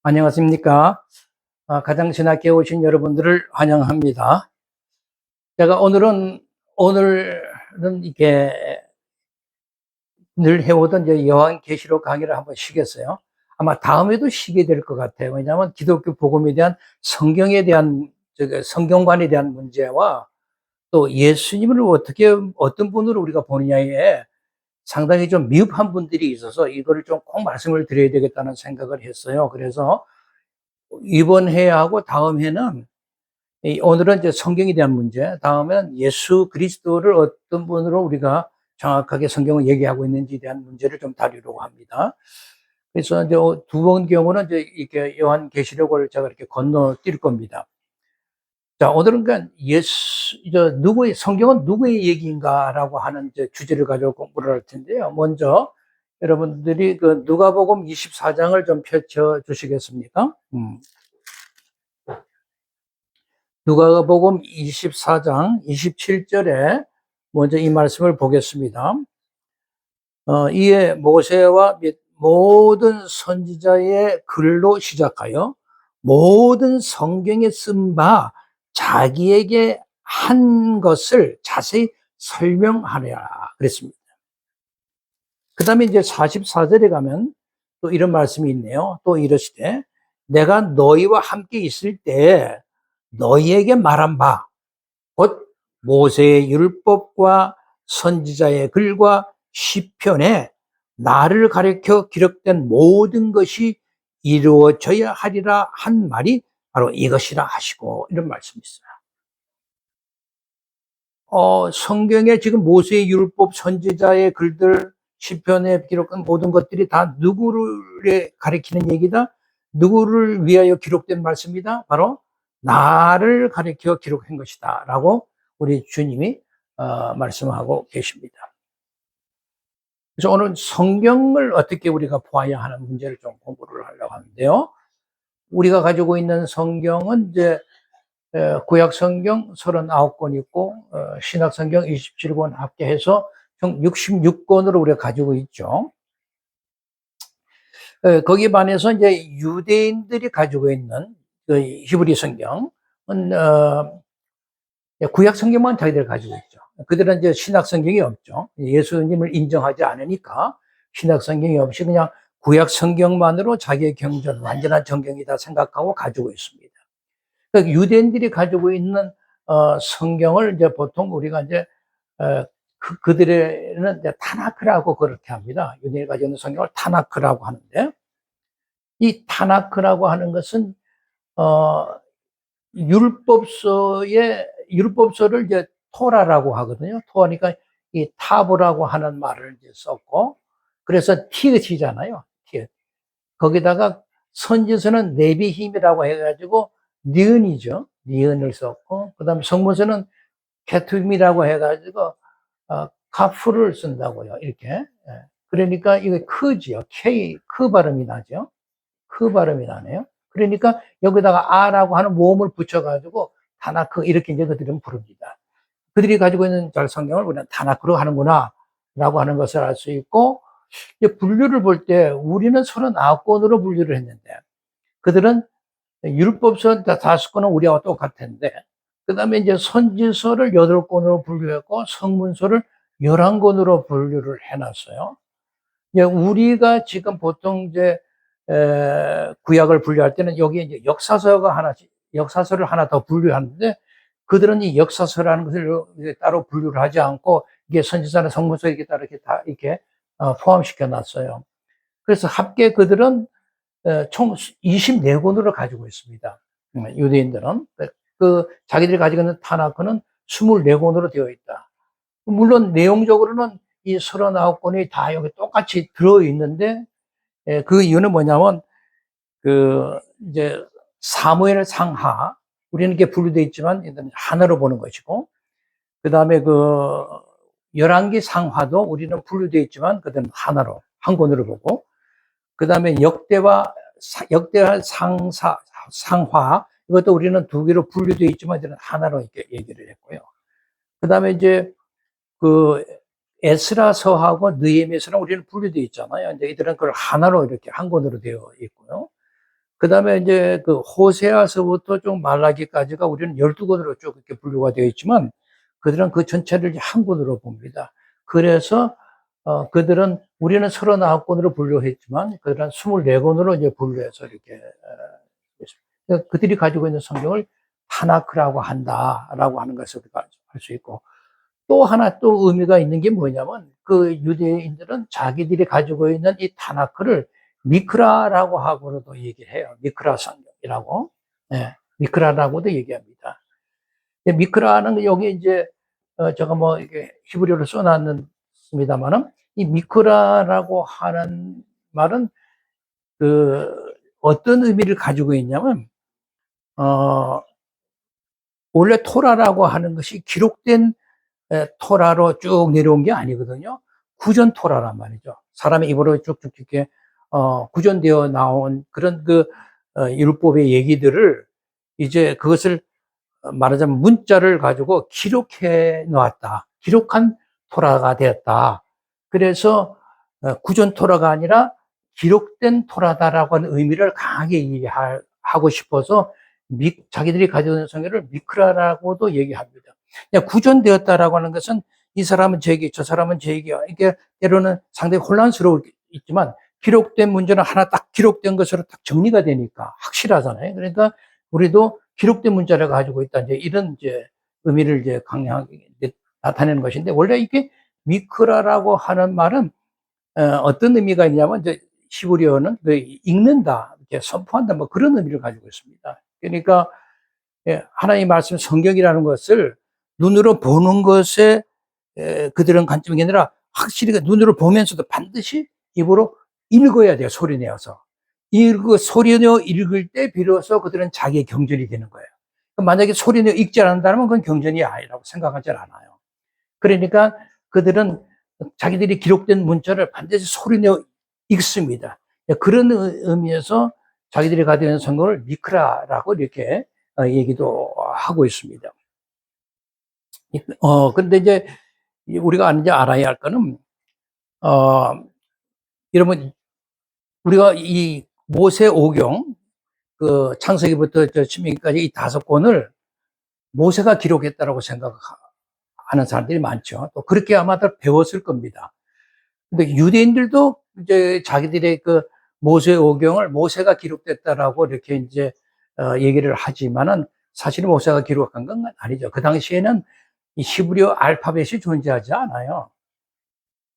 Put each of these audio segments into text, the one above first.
안녕하십니까. 가장 신학교에 오신 여러분들을 환영합니다. 제가 오늘은 이게 늘 해오던 이제 요한계시록 강의를 한번 쉬겠어요. 아마 다음에도 쉬게 될 것 같아요. 왜냐하면 기독교 복음에 대한 성경에 대한, 성경관에 대한 문제와 또 예수님을 어떤 분으로 우리가 보느냐에 상당히 좀 미흡한 분들이 있어서 이거를 좀 꼭 말씀을 드려야 되겠다는 생각을 했어요. 그래서 이번 해하고 다음 해는 오늘은 이제 성경에 대한 문제, 다음엔 예수 그리스도를 어떤 분으로 우리가 정확하게 성경을 얘기하고 있는지에 대한 문제를 좀 다루려고 합니다. 그래서 이제 두 번 경우는 이제 이렇게 요한계시록을 제가 이렇게 건너뛸 겁니다. 자, 오늘은 그러니까 성경은 누구의 얘기인가라고 하는 이제 주제를 가지고 공부를 할 텐데요. 먼저 여러분들이 그 누가복음 24장을 좀 펼쳐 주시겠습니까? 누가복음 24장 27절에 먼저 이 말씀을 보겠습니다. 이에 모세와 및 모든 선지자의 글로 시작하여 모든 성경에 쓴 바 자기에게 한 것을 자세히 설명하리라 그랬습니다. 그 다음에 이제 44절에 가면 또 이런 말씀이 있네요. 또 이러시되 내가 너희와 함께 있을 때 너희에게 말한 바 곧 모세의 율법과 선지자의 글과 시편에 나를 가리켜 기록된 모든 것이 이루어져야 하리라 한 말이 바로 이것이라 하시고, 이런 말씀이 있어요. 성경에 지금 모세의 율법, 선지자의 글들, 시편에 기록한 모든 것들이 다 누구를 가리키는 얘기다? 누구를 위하여 기록된 말씀이다? 바로 나를 가리켜 기록한 것이다 라고 우리 주님이 말씀하고 계십니다. 그래서 오늘 성경을 어떻게 우리가 보아야 하는 문제를 좀 공부를 하려고 하는데요. 우리가 가지고 있는 성경은 이제 구약 성경 39권 있고 신약 성경 27권 합계해서 총 66권으로 우리가 가지고 있죠. 거기에 반해서 이제 유대인들이 가지고 있는 그 히브리 성경은 구약 성경만 자기들 가지고 있죠. 그들은 이제 신약 성경이 없죠. 예수님을 인정하지 않으니까 신약 성경이 없이 그냥 구약 성경만으로 자기의 경전, 완전한 정경이다 생각하고 가지고 있습니다. 그러니까 유대인들이 가지고 있는 성경을 이제 보통 우리가 이제 그들은 이제 타나크라고 그렇게 합니다. 유대인이 가지고 있는 성경을 타나크라고 하는데, 이 타나크라고 하는 것은 율법서를 이제 토라라고 하거든요. 토라니까 이 타브라고 하는 말을 이제 썼고, 그래서 티읕이잖아요. 티읕. 거기다가 선지서는 네비힘이라고 해가지고 니은이죠. 니은을 썼고, 그다음에 성문서는 케투임이라고 해가지고 카프를 쓴다고요. 이렇게. 그러니까 이게 크지요. 크 발음이 나죠. 크 발음이 나네요. 그러니까 여기다가 아라고 하는 모음을 붙여가지고 타나크 이렇게 이제 그들은 부릅니다. 그들이 가지고 있는 성경을 우리는 타나크로 하는구나 라고 하는 것을 알 수 있고, 이제 분류를 볼 때 우리는 39권으로 분류를 했는데 그들은 율법서 5권은 우리하고 똑같은데, 그 다음에 이제 선지서를 8권으로 분류했고 성문서를 11권으로 분류를 해놨어요. 우리가 지금 보통 이제 구약을 분류할 때는 여기에 이제 역사서를 하나 더 분류하는데, 그들은 이 역사서라는 것을 따로 분류를 하지 않고 이게 선지서나 성문서 이렇게 따로 이렇게 다 이렇게 포함시켜 놨어요. 그래서 합계 그들은 총 24권으로 가지고 있습니다. 유대인들은 자기들이 가지고 있는 타나크는 24권으로 되어 있다. 물론 내용적으로는 이 39권이 다 여기 똑같이 들어 있는데, 그 이유는 뭐냐면 이제 사무엘 상하, 우리는 이렇게 분류되어 있지만 하나로 보는 것이고, 그 다음에 열왕기 상하도 우리는 분류되어 있지만 그들은 하나로 한 권으로 보고, 그 다음에 역대와 상화, 이것도 우리는 두 개로 분류되어 있지만 이들은 하나로 이렇게 얘기를 했고요. 그 다음에 이제 에스라서하고 느헤미야서는 우리는 분류되어 있잖아요. 이제 이들은 그걸 하나로 이렇게 한 권으로 되어 있고요. 그 그다음에 이제 그 호세아서부터 좀 말라기까지가 우리는 12권으로 쭉 이렇게 분류가 되어 있지만 그들은 그 전체를 한 권으로 봅니다. 그래서 그들은 우리는 39권으로 분류했지만 그들은 24권으로 이제 분류해서 이렇게 있습니다. 그들이 가지고 있는 성경을 타나크라고 한다라고 하는 것을 알 수 있고 또 하나 또 의미가 있는 게 뭐냐면 그 유대인들은 자기들이 가지고 있는 이 타나크를 미크라라고 하고도 얘기를 해요. 미크라 성경이라고. 네, 미크라라고도 얘기합니다. 미크라는 여기 이제 제가 뭐 이게 히브리어로 써놨습니다만은 이 미크라라고 하는 말은 그 어떤 의미를 가지고 있냐면 원래 토라라고 하는 것이 기록된 토라로 쭉 내려온 게 아니거든요. 구전 토라란 말이죠. 사람의 입으로 쭉쭉 이렇게 구전되어 나온 그런 그 율법의 얘기들을 이제 그것을 말하자면 문자를 가지고 기록해 놓았다. 기록한 토라가 되었다. 그래서 구전 토라가 아니라 기록된 토라다라고 하는 의미를 강하게 이해하고 싶어서 자기들이 가지고 있는 성경을 미크라라고도 얘기합니다. 구전되었다라고 하는 것은 이 사람은 제 얘기, 저 사람은 제 얘기야. 이게 때로는 상당히 혼란스러우겠지만 기록된 문제는 하나 딱 기록된 것으로 딱 정리가 되니까 확실하잖아요. 그러니까 우리도 기록된 문자를 가지고 있다. 이제 이런 이제 의미를 이제 강하게 나타내는 것인데 원래 이게 미크라라고 하는 말은 어떤 의미가 있냐면 이제 히브리어는 읽는다, 이렇게 선포한다, 뭐 그런 의미를 가지고 있습니다. 그러니까 하나님의 말씀 성경이라는 것을 눈으로 보는 것에 그들은 관점이 아니라 확실히 눈으로 보면서도 반드시 입으로 읽어야 돼요. 소리 내어서. 소리 내어 읽을 때 비로소 그들은 자기의 경전이 되는 거예요. 만약에 소리 내어 읽지 않는다면 그건 경전이 아니라고 생각하지 않아요. 그러니까 그들은 자기들이 기록된 문자를 반드시 소리 내어 읽습니다. 그런 의미에서 자기들이 가지고 있는 성경을 미크라라고 이렇게 얘기도 하고 있습니다. 근데 이제 우리가 이제 알아야 할 거는, 여러분, 우리가 이 모세 오경, 그 창세기부터 신명기까지 이 5권을 모세가 기록했다라고 생각하는 사람들이 많죠. 또 그렇게 아마도 배웠을 겁니다. 근데 유대인들도 이제 자기들의 그 모세 오경을 모세가 기록됐다라고 이렇게 이제 얘기를 하지만은 사실은 모세가 기록한 건 아니죠. 그 당시에는 이 히브리어 알파벳이 존재하지 않아요.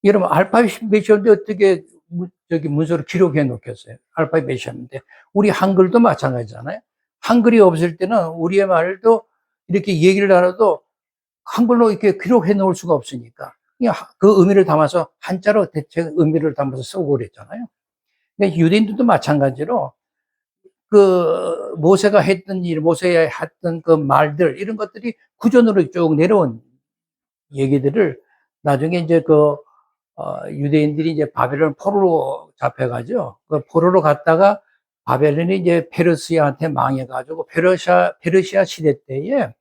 여러분, 알파벳이었는데 어떻게 문서를 기록해 놓겠어요? 알파벳이었는데. 우리 한글도 마찬가지잖아요. 한글이 없을 때는 우리의 말도 이렇게 얘기를 나눠도 한글로 이렇게 기록해 놓을 수가 없으니까. 그냥 그 의미를 담아서 한자로 대체 의미를 담아서 쓰고 그랬잖아요. 그러니까 유대인들도 마찬가지로 그 모세가 했던 일, 모세가 했던 그 말들, 이런 것들이 구전으로 쭉 내려온 얘기들을 나중에 이제 유대인들이 이제 바벨론 포로로 잡혀가죠. 그 포로로 갔다가 바벨론이 이제 페르시아한테 망해가지고 페르시아 시대 때에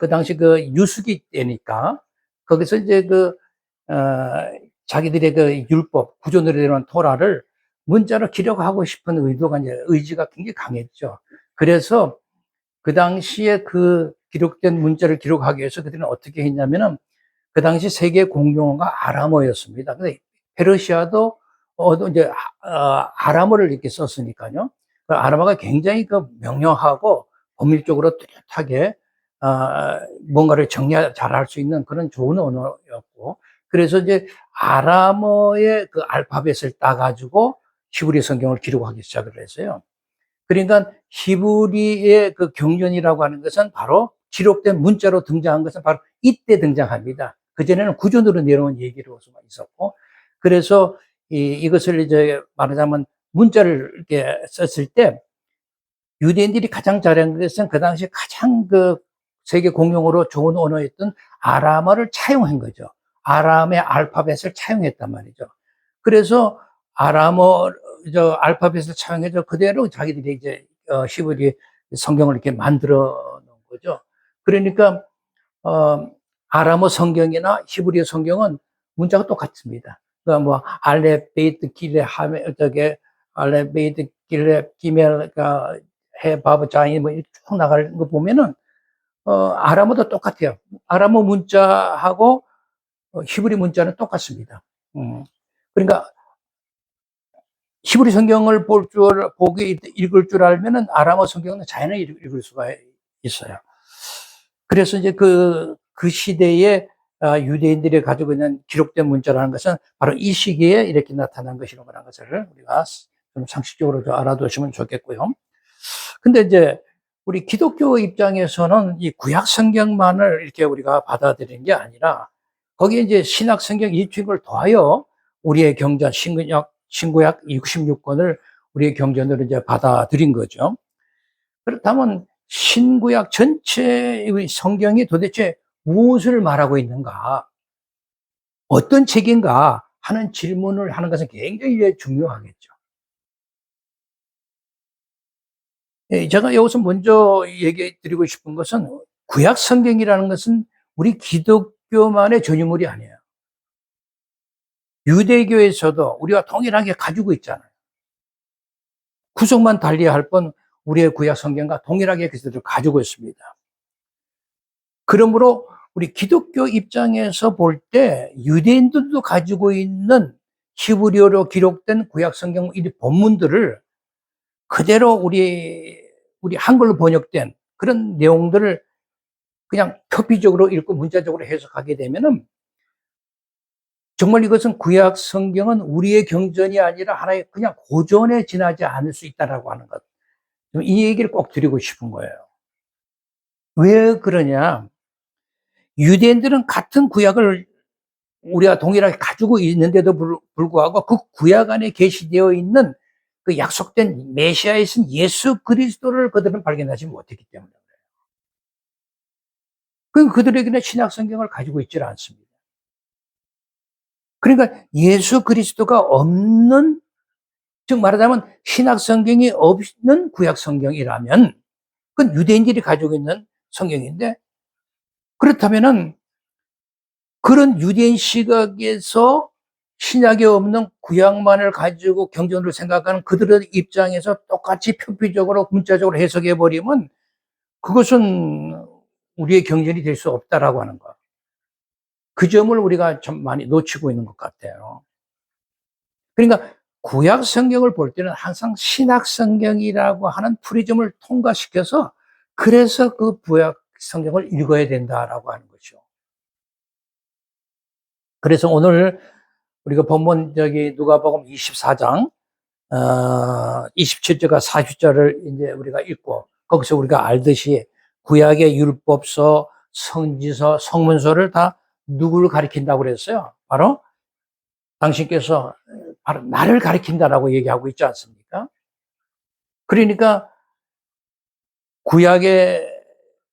그 당시 그 유수기 때니까 거기서 이제 자기들의 그 율법, 구조로 되는 토라를 문자로 기록하고 싶은 의지가 굉장히 강했죠. 그래서 그 당시에 그 기록된 문자를 기록하기 위해서 그들은 어떻게 했냐면은 그 당시 세계 공용어가 아람어였습니다. 근데 페르시아도 이제 아람어를 이렇게 썼으니까요. 그 아람어가 굉장히 그 명료하고 법률적으로 뚜렷하게 뭔가를 잘할 수 있는 그런 좋은 언어였고, 그래서 이제 아람어의 그 알파벳을 따가지고 히브리 성경을 기록하기 시작을 했어요. 그러니까 히브리의 그 경전이라고 하는 것은 바로 기록된 문자로 등장한 것은 바로 이때 등장합니다. 그전에는 구전으로 내려온 얘기로서만 있었고, 그래서 이것을 이제 말하자면 문자를 이렇게 썼을 때 유대인들이 가장 잘한 것은 그 당시 가장 세계 공용어로 좋은 언어였던 아람어를 차용한 거죠. 아람의 알파벳을 차용했단 말이죠. 그래서 알파벳을 차용해서 그대로 자기들이 이제 히브리 성경을 이렇게 만들어 놓은 거죠. 그러니까 아람어 성경이나 히브리 성경은 문자가 똑같습니다. 그러니까 뭐 알렙, 베이트, 기레, 하메, 알레베이드, 길렙, 기멜가, 해, 바브, 자인, 뭐, 이렇게 쭉 나가는 거 보면은, 아람어도 똑같아요. 아람어 문자하고 히브리 문자는 똑같습니다. 그러니까 히브리 성경을 읽을 줄 알면은 아람어 성경은 자연히 읽을 수가 있어요. 그래서 이제 그 시대에 유대인들이 가지고 있는 기록된 문자라는 것은 바로 이 시기에 이렇게 나타난 것이라는 것을 우리가 좀 상식적으로 좀 알아두시면 좋겠고요. 근데 이제 우리 기독교 입장에서는 이 구약 성경만을 이렇게 우리가 받아들이는 게 아니라 거기에 이제 신약 성경 이쪽을 더하여 우리의 경전 신구약 66권을 우리의 경전으로 이제 받아들인 거죠. 그렇다면 신구약 전체의 성경이 도대체 무엇을 말하고 있는가? 어떤 책인가? 하는 질문을 하는 것은 굉장히 중요하겠죠. 제가 여기서 먼저 얘기 드리고 싶은 것은 구약 성경이라는 것은 우리 기독교만의 전유물이 아니에요. 유대교에서도 우리가 동일하게 가지고 있잖아요. 구성만 달리할 뿐 우리의 구약 성경과 동일하게 그들을 가지고 있습니다. 그러므로 우리 기독교 입장에서 볼 때 유대인들도 가지고 있는 히브리어로 기록된 구약 성경 이 본문들을 그대로 우리 한글로 번역된 그런 내용들을 그냥 표피적으로 읽고 문자적으로 해석하게 되면은 정말 이것은 구약 성경은 우리의 경전이 아니라 하나의 그냥 고전에 지나지 않을 수 있다라고 하는 것. 이 얘기를 꼭 드리고 싶은 거예요. 왜 그러냐? 유대인들은 같은 구약을 우리가 동일하게 가지고 있는데도 불구하고 그 구약 안에 계시되어 있는 그 약속된 메시아이신 예수 그리스도를 그들은 발견하지 못했기 때문에 그래요. 그들에게는 신약 성경을 가지고 있지 않습니다. 그러니까 예수 그리스도가 없는, 즉 말하자면 신약 성경이 없는 구약 성경이라면 그건 유대인들이 가지고 있는 성경인데, 그렇다면은 그런 유대인 시각에서 신약에 없는 구약만을 가지고 경전으로 생각하는 그들의 입장에서 똑같이 표피적으로 문자적으로 해석해 버리면 그것은 우리의 경전이 될 수 없다라고 하는 거. 그 점을 우리가 좀 많이 놓치고 있는 것 같아요. 그러니까 구약 성경을 볼 때는 항상 신약 성경이라고 하는 프리즘을 통과시켜서 그래서 그 구약 성경을 읽어야 된다라고 하는 거죠. 그래서 오늘 우리가 본문 누가복음 24장 27절과 40절을 이제 우리가 읽고 거기서 우리가 알듯이 구약의 율법서, 성지서, 성문서를 다 누구를 가리킨다고 그랬어요? 바로 당신께서 바로 나를 가리킨다라고 얘기하고 있지 않습니까? 그러니까 구약의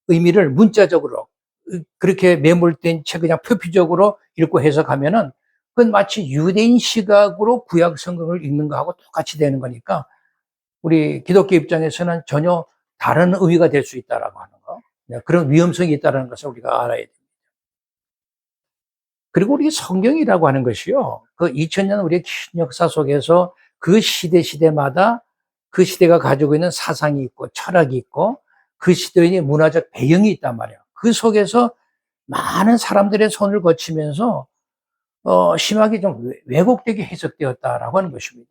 의미를 문자적으로 그렇게 매몰된 채 그냥 표피적으로 읽고 해석하면은 그건 마치 유대인 시각으로 구약 성경을 읽는 거하고 똑같이 되는 거니까 우리 기독교 입장에서는 전혀 다른 의미가 될 수 있다라고 하는 거. 그런 위험성이 있다는 것을 우리가 알아야 됩니다. 그리고 우리 성경이라고 하는 것이요. 그 2000년 우리의 역사 속에서 그 시대마다 그 시대가 가지고 있는 사상이 있고 철학이 있고 그 시대의 문화적 배경이 있단 말이에요. 그 속에서 많은 사람들의 손을 거치면서 심하게 좀 왜곡되게 해석되었다라고 하는 것입니다.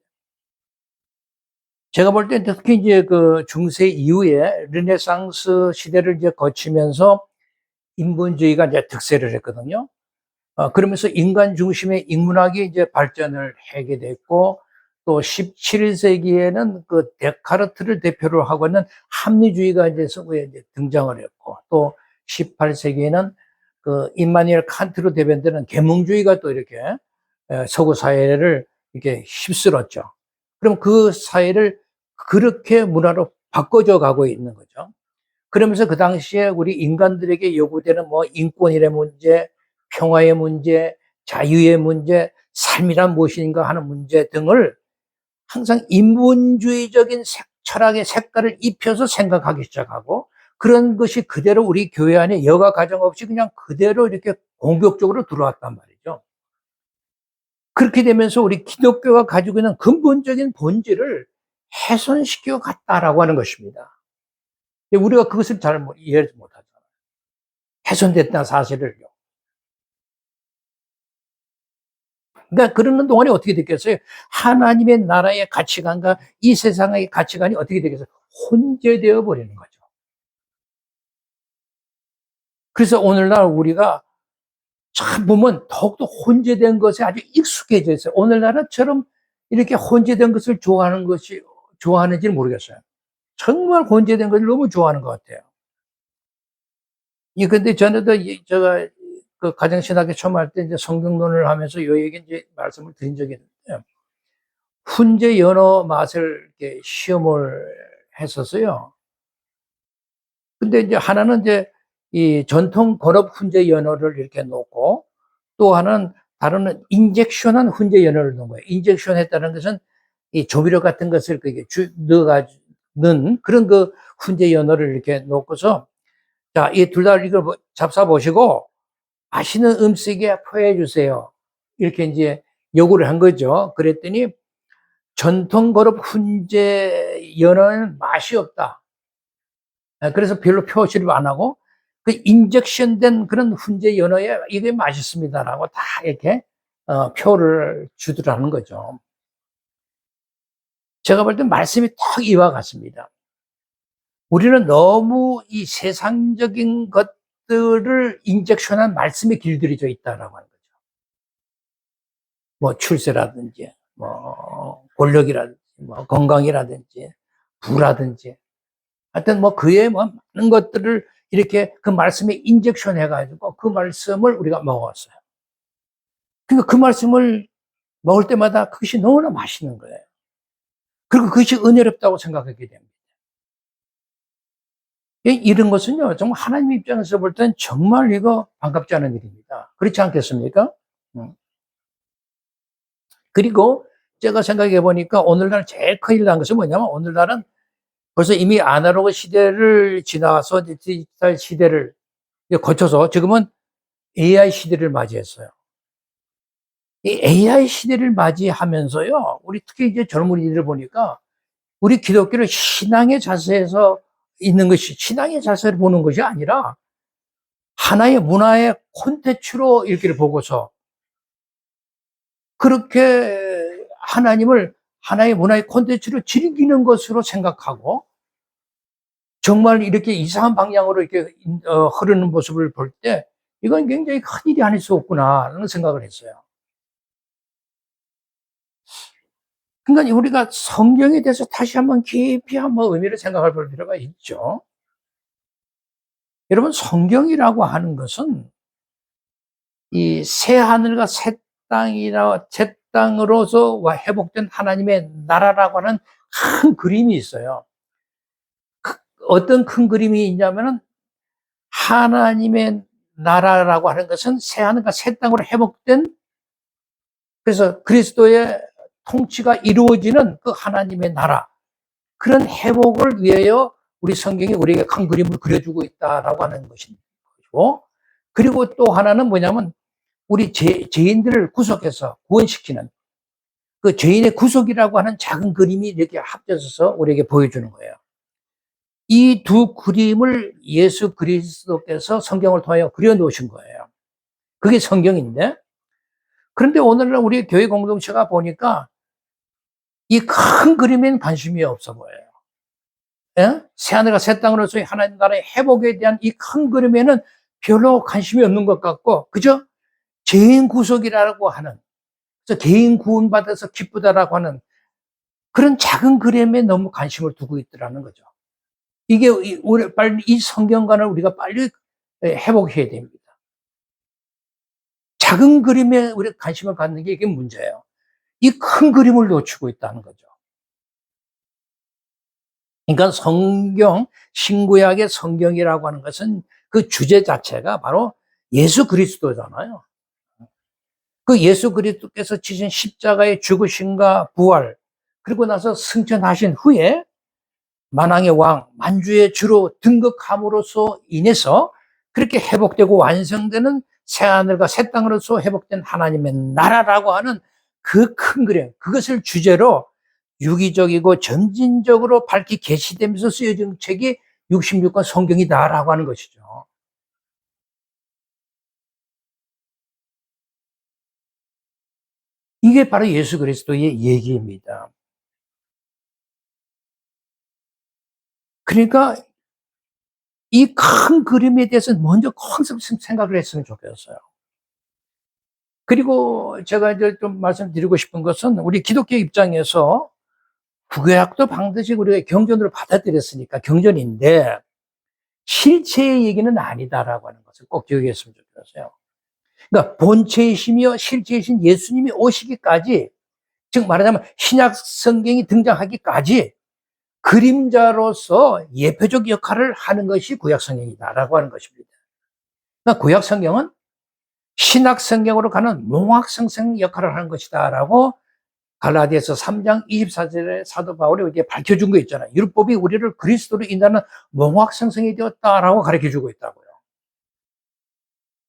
제가 볼 때 특히 이제 그 중세 이후에 르네상스 시대를 이제 거치면서 인본주의가 이제 득세를 했거든요. 그러면서 인간 중심의 인문학이 이제 발전을 하게 됐고, 또 17세기에는 그 데카르트를 대표로 하고 있는 합리주의가 이제 서구에 이제 등장을 했고, 또 18세기에는 그 임마누엘 칸트로 대변되는 계몽주의가 또 이렇게 서구 사회를 이렇게 휩쓸었죠. 그럼 그 사회를 그렇게 문화로 바꿔져 가고 있는 거죠. 그러면서 그 당시에 우리 인간들에게 요구되는 뭐 인권의 문제, 평화의 문제, 자유의 문제, 삶이란 무엇인가 하는 문제 등을 항상 인본주의적인 철학의 색깔을 입혀서 생각하기 시작하고, 그런 것이 그대로 우리 교회 안에 여과 가정 없이 그냥 그대로 이렇게 공격적으로 들어왔단 말이죠. 그렇게 되면서 우리 기독교가 가지고 있는 근본적인 본질을 훼손시켜 갔다라고 하는 것입니다. 우리가 그것을 잘 이해하지 못하잖아요. 훼손됐다는 사실을요. 그러니까 그러는 동안에 어떻게 됐겠어요? 하나님의 나라의 가치관과 이 세상의 가치관이 어떻게 되겠어요? 혼재되어 버리는 거죠. 그래서 오늘날 우리가 참 보면 더욱더 혼재된 것에 아주 익숙해져 있어요. 오늘날은처럼 이렇게 혼재된 것을 좋아하는지 모르겠어요. 정말 혼재된 것을 너무 좋아하는 것 같아요. 근데 전에도 제가 그 가정신학에 처음 할 때 이제 성경론을 하면서 요 얘기 이제 말씀을 드린 적이 있는데, 훈제 연어 맛을 이렇게 시험을 했었어요. 근데 이제 하나는 이제 이 전통 건업 훈제 연어를 이렇게 놓고, 또 하나는 다른 인젝션한 훈제 연어를 넣은 거예요. 인젝션 했다는 것은 이 조미료 같은 것을 넣어가지고 넣은 그런 그 훈제 연어를 이렇게 놓고서, 자, 이 둘 다 이걸 잡숴 보시고 맛있는 음식에 포해 주세요. 이렇게 이제 요구를 한 거죠. 그랬더니 전통 거럽 훈제 연어는 맛이 없다. 그래서 별로 표시를 안 하고 그 인젝션된 그런 훈제 연어에 이게 맛있습니다라고 다 이렇게 표를 주더라는 거죠. 제가 볼 때 말씀이 딱 이와 같습니다. 우리는 너무 이 세상적인 것들을 인젝션한 말씀에 길들여져 있다라고 하는 거죠. 뭐 출세라든지, 뭐 권력이라든지, 뭐 건강이라든지, 부라든지, 하여튼 뭐 그에 뭐 많은 것들을 이렇게 그 말씀에 인젝션 해가지고 그 말씀을 우리가 먹었어요. 그러니까 그 말씀을 먹을 때마다 그것이 너무나 맛있는 거예요. 그리고 그것이 은혜롭다고 생각하게 됩니다. 이런 것은요, 정말 하나님 입장에서 볼 땐 정말 이거 반갑지 않은 일입니다. 그렇지 않겠습니까? 그리고 제가 생각해 보니까 오늘날 제일 큰일 난 것은 뭐냐면, 오늘날은 벌써 이미 아날로그 시대를 지나서 디지털 시대를 거쳐서 지금은 AI 시대를 맞이했어요. 이 AI 시대를 맞이하면서요, 우리 특히 이제 젊은이들을 보니까 우리 기독교를 신앙의 자세에서 있는 것이, 신앙의 자세를 보는 것이 아니라 하나의 문화의 콘텐츠로 이렇게 보고서 그렇게 하나님을 하나의 문화의 콘텐츠로 즐기는 것으로 생각하고, 정말 이렇게 이상한 방향으로 이렇게 흐르는 모습을 볼 때 이건 굉장히 큰일이 아닐 수 없구나라는 생각을 했어요. 그러니까 우리가 성경에 대해서 다시 한번 깊이 한번 의미를 생각해 볼 필요가 있죠. 여러분, 성경이라고 하는 것은 이 새 하늘과 새 땅으로서 회복된 하나님의 나라라고 하는 큰 그림이 있어요. 어떤 큰 그림이 있냐면은, 하나님의 나라라고 하는 것은 새 하늘과 새 땅으로 회복된, 그래서 그리스도의 통치가 이루어지는 그 하나님의 나라, 그런 회복을 위하여 우리 성경이 우리에게 큰 그림을 그려주고 있다라고 하는 것이고, 그리고 또 하나는 뭐냐면 우리 죄인들을 구속해서 구원시키는 그 죄인의 구속이라고 하는 작은 그림이 이렇게 합쳐져서 우리에게 보여주는 거예요. 이 두 그림을 예수 그리스도께서 성경을 통하여 그려놓으신 거예요. 그게 성경인데, 그런데 오늘날 우리 교회 공동체가 보니까 이 큰 그림에는 관심이 없어 보여요. 예? 새하늘과 새 땅으로서의 하나님 나라의 회복에 대한 이 큰 그림에는 별로 관심이 없는 것 같고, 그저 죄인 구속이라고 하는, 그래서 개인 구원받아서 기쁘다라고 하는 그런 작은 그림에 너무 관심을 두고 있더라는 거죠. 이게 빨리 이 성경관을 우리가 빨리 회복해야 됩니다. 작은 그림에 우리가 관심을 갖는 게 이게 문제예요. 이 큰 그림을 놓치고 있다는 거죠. 그러니까 신구약의 성경이라고 하는 것은 그 주제 자체가 바로 예수 그리스도잖아요. 그 예수 그리스도께서 지신 십자가의 죽으심과 부활, 그리고 나서 승천하신 후에 만왕의 왕, 만주의 주로 등극함으로써 인해서 그렇게 회복되고 완성되는 새하늘과 새 땅으로서 회복된 하나님의 나라라고 하는 그 큰 그림, 그것을 주제로 유기적이고 점진적으로 밝히 계시되면서 쓰여진 책이 66권 성경이다라고 하는 것이죠. 이게 바로 예수 그리스도의 얘기입니다. 그러니까 이 큰 그림에 대해서 먼저 항상 생각을 했으면 좋겠어요. 그리고 제가 이제 좀 말씀드리고 싶은 것은 우리 기독교 입장에서 구약도 반드시 우리가 경전으로 받아들였으니까 경전인데 실체의 얘기는 아니다라고 하는 것을 꼭 기억했으면 좋겠어요. 그러니까 본체이시며 실체이신 예수님이 오시기까지, 즉 말하자면 신약 성경이 등장하기까지 그림자로서 예표적 역할을 하는 것이 구약 성경이다라고 하는 것입니다. 그러니까 구약 성경은 신약 성경으로 가는 몽학성생 역할을 하는 것이다라고 갈라디아서 3장 24절에 사도 바울이 이제 밝혀준 거 있잖아요. 율법이 우리를 그리스도로 인하는 몽학성생이 되었다라고 가르쳐주고 있다고요.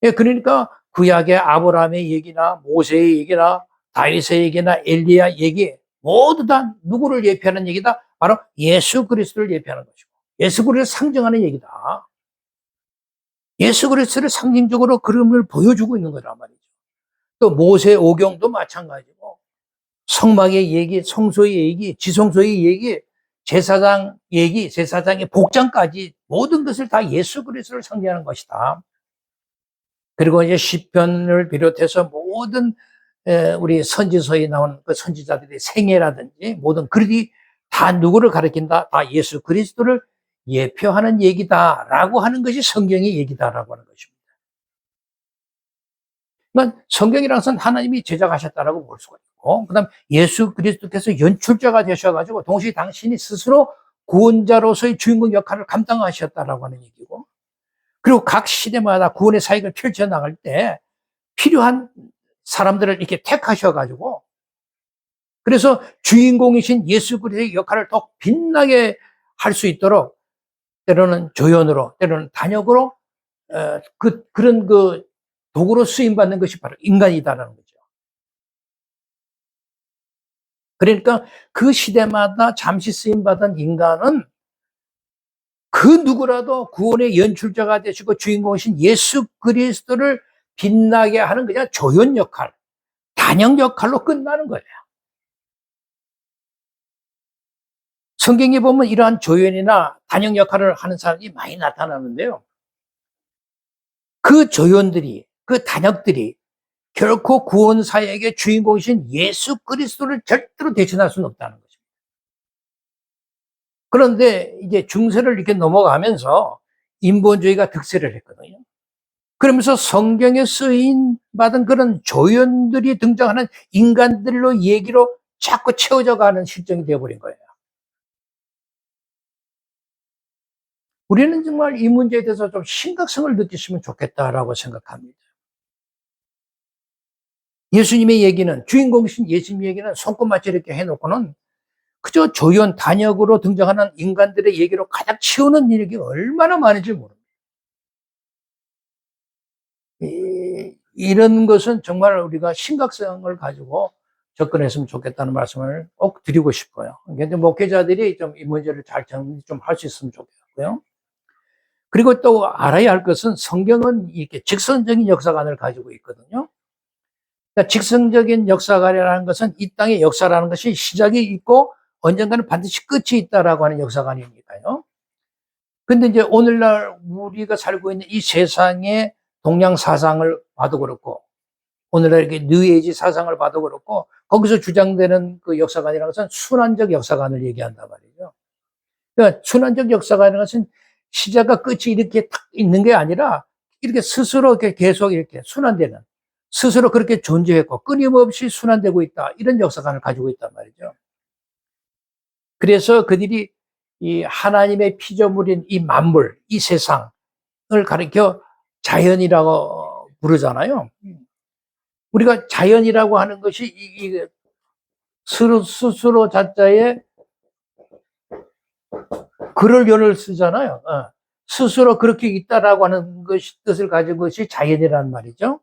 예, 그러니까 구약의 아브라함의 얘기나 모세의 얘기나 다윗의 얘기나 엘리야 얘기 모두 다 누구를 예표하는 얘기다? 바로 예수 그리스도를 예표하는 것이고 예수 그리스도를 상징하는 얘기다. 예수 그리스도를 상징적으로 그림을 보여주고 있는 거란 말이죠. 또 모세 오경도 마찬가지고 성막의 얘기, 성소의 얘기, 지성소의 얘기, 제사장 얘기, 제사장의 복장까지 모든 것을 다 예수 그리스도를 상징하는 것이다. 그리고 이제 시편을 비롯해서 모든 우리 선지서에 나오는 그 선지자들의 생애라든지 모든 글이 다 누구를 가리킨다? 다 예수 그리스도를 예표하는 얘기다라고 하는 것이 성경의 얘기다라고 하는 것입니다. 그러니까 성경이라는 것은 하나님이 제작하셨다라고 볼 수가 있고, 그다음 예수 그리스도께서 연출자가 되셔가지고 동시에 당신이 스스로 구원자로서의 주인공 역할을 감당하셨다라고 하는 얘기고, 그리고 각 시대마다 구원의 사역을 펼쳐나갈 때 필요한 사람들을 이렇게 택하셔가지고, 그래서 주인공이신 예수 그리스도의 역할을 더 빛나게 할 수 있도록 때로는 조연으로, 때로는 단역으로 그런 그 도구로 쓰임받는 것이 바로 인간이다라는 거죠. 그러니까 그 시대마다 잠시 쓰임받은 인간은 그 누구라도 구원의 연출자가 되시고 주인공이신 예수 그리스도를 빛나게 하는 그냥 조연 역할, 단역 역할로 끝나는 거예요. 성경에 보면 이러한 조연이나 단역 역할을 하는 사람이 많이 나타나는데요. 그 조연들이, 그 단역들이 결코 구원 사역의 주인공이신 예수 그리스도를 절대로 대신할 수는 없다는 거죠. 그런데 이제 중세를 이렇게 넘어가면서 인본주의가 득세를 했거든요. 그러면서 성경에 쓰인 받은 그런 조연들이 등장하는 인간들로 얘기로 자꾸 채워져 가는 실정이 되어버린 거예요. 우리는 정말 이 문제에 대해서 좀 심각성을 느꼈으면 좋겠다라고 생각합니다. 예수님의 얘기는, 주인공이신 예수님 얘기는 손꼽맞춰 이렇게 해놓고는 그저 조연 단역으로 등장하는 인간들의 얘기로 가득 채우는 일이 얼마나 많은지 모릅니다. 이런 것은 정말 우리가 심각성을 가지고 접근했으면 좋겠다는 말씀을 꼭 드리고 싶어요. 근데 목회자들이 좀 이 문제를 잘 정리 좀 할 수 있으면 좋겠고요. 그리고 또 알아야 할 것은 성경은 이렇게 직선적인 역사관을 가지고 있거든요. 그러니까 직선적인 역사관이라는 것은 이 땅의 역사라는 것이 시작이 있고 언젠가는 반드시 끝이 있다라고 하는 역사관이니까요. 근데 이제 오늘날 우리가 살고 있는 이 세상의 동양 사상을 봐도 그렇고, 오늘날 이렇게 뉴에이지 사상을 봐도 그렇고, 거기서 주장되는 그 역사관이라는 것은 순환적 역사관을 얘기한단 말이죠. 그러니까 순환적 역사관이라는 것은 시작과 끝이 이렇게 딱 있는 게 아니라 이렇게 스스로 이렇게 계속 이렇게 순환되는, 스스로 그렇게 존재했고 끊임없이 순환되고 있다, 이런 역사관을 가지고 있단 말이죠. 그래서 그들이 이 하나님의 피조물인 이 만물, 이 세상을 가리켜 자연이라고 부르잖아요. 우리가 자연이라고 하는 것이 스스로 자자에 그럴 연을 쓰잖아요. 스스로 그렇게 있다라고 하는 것이 뜻을 가진 것이 자연이라는 말이죠.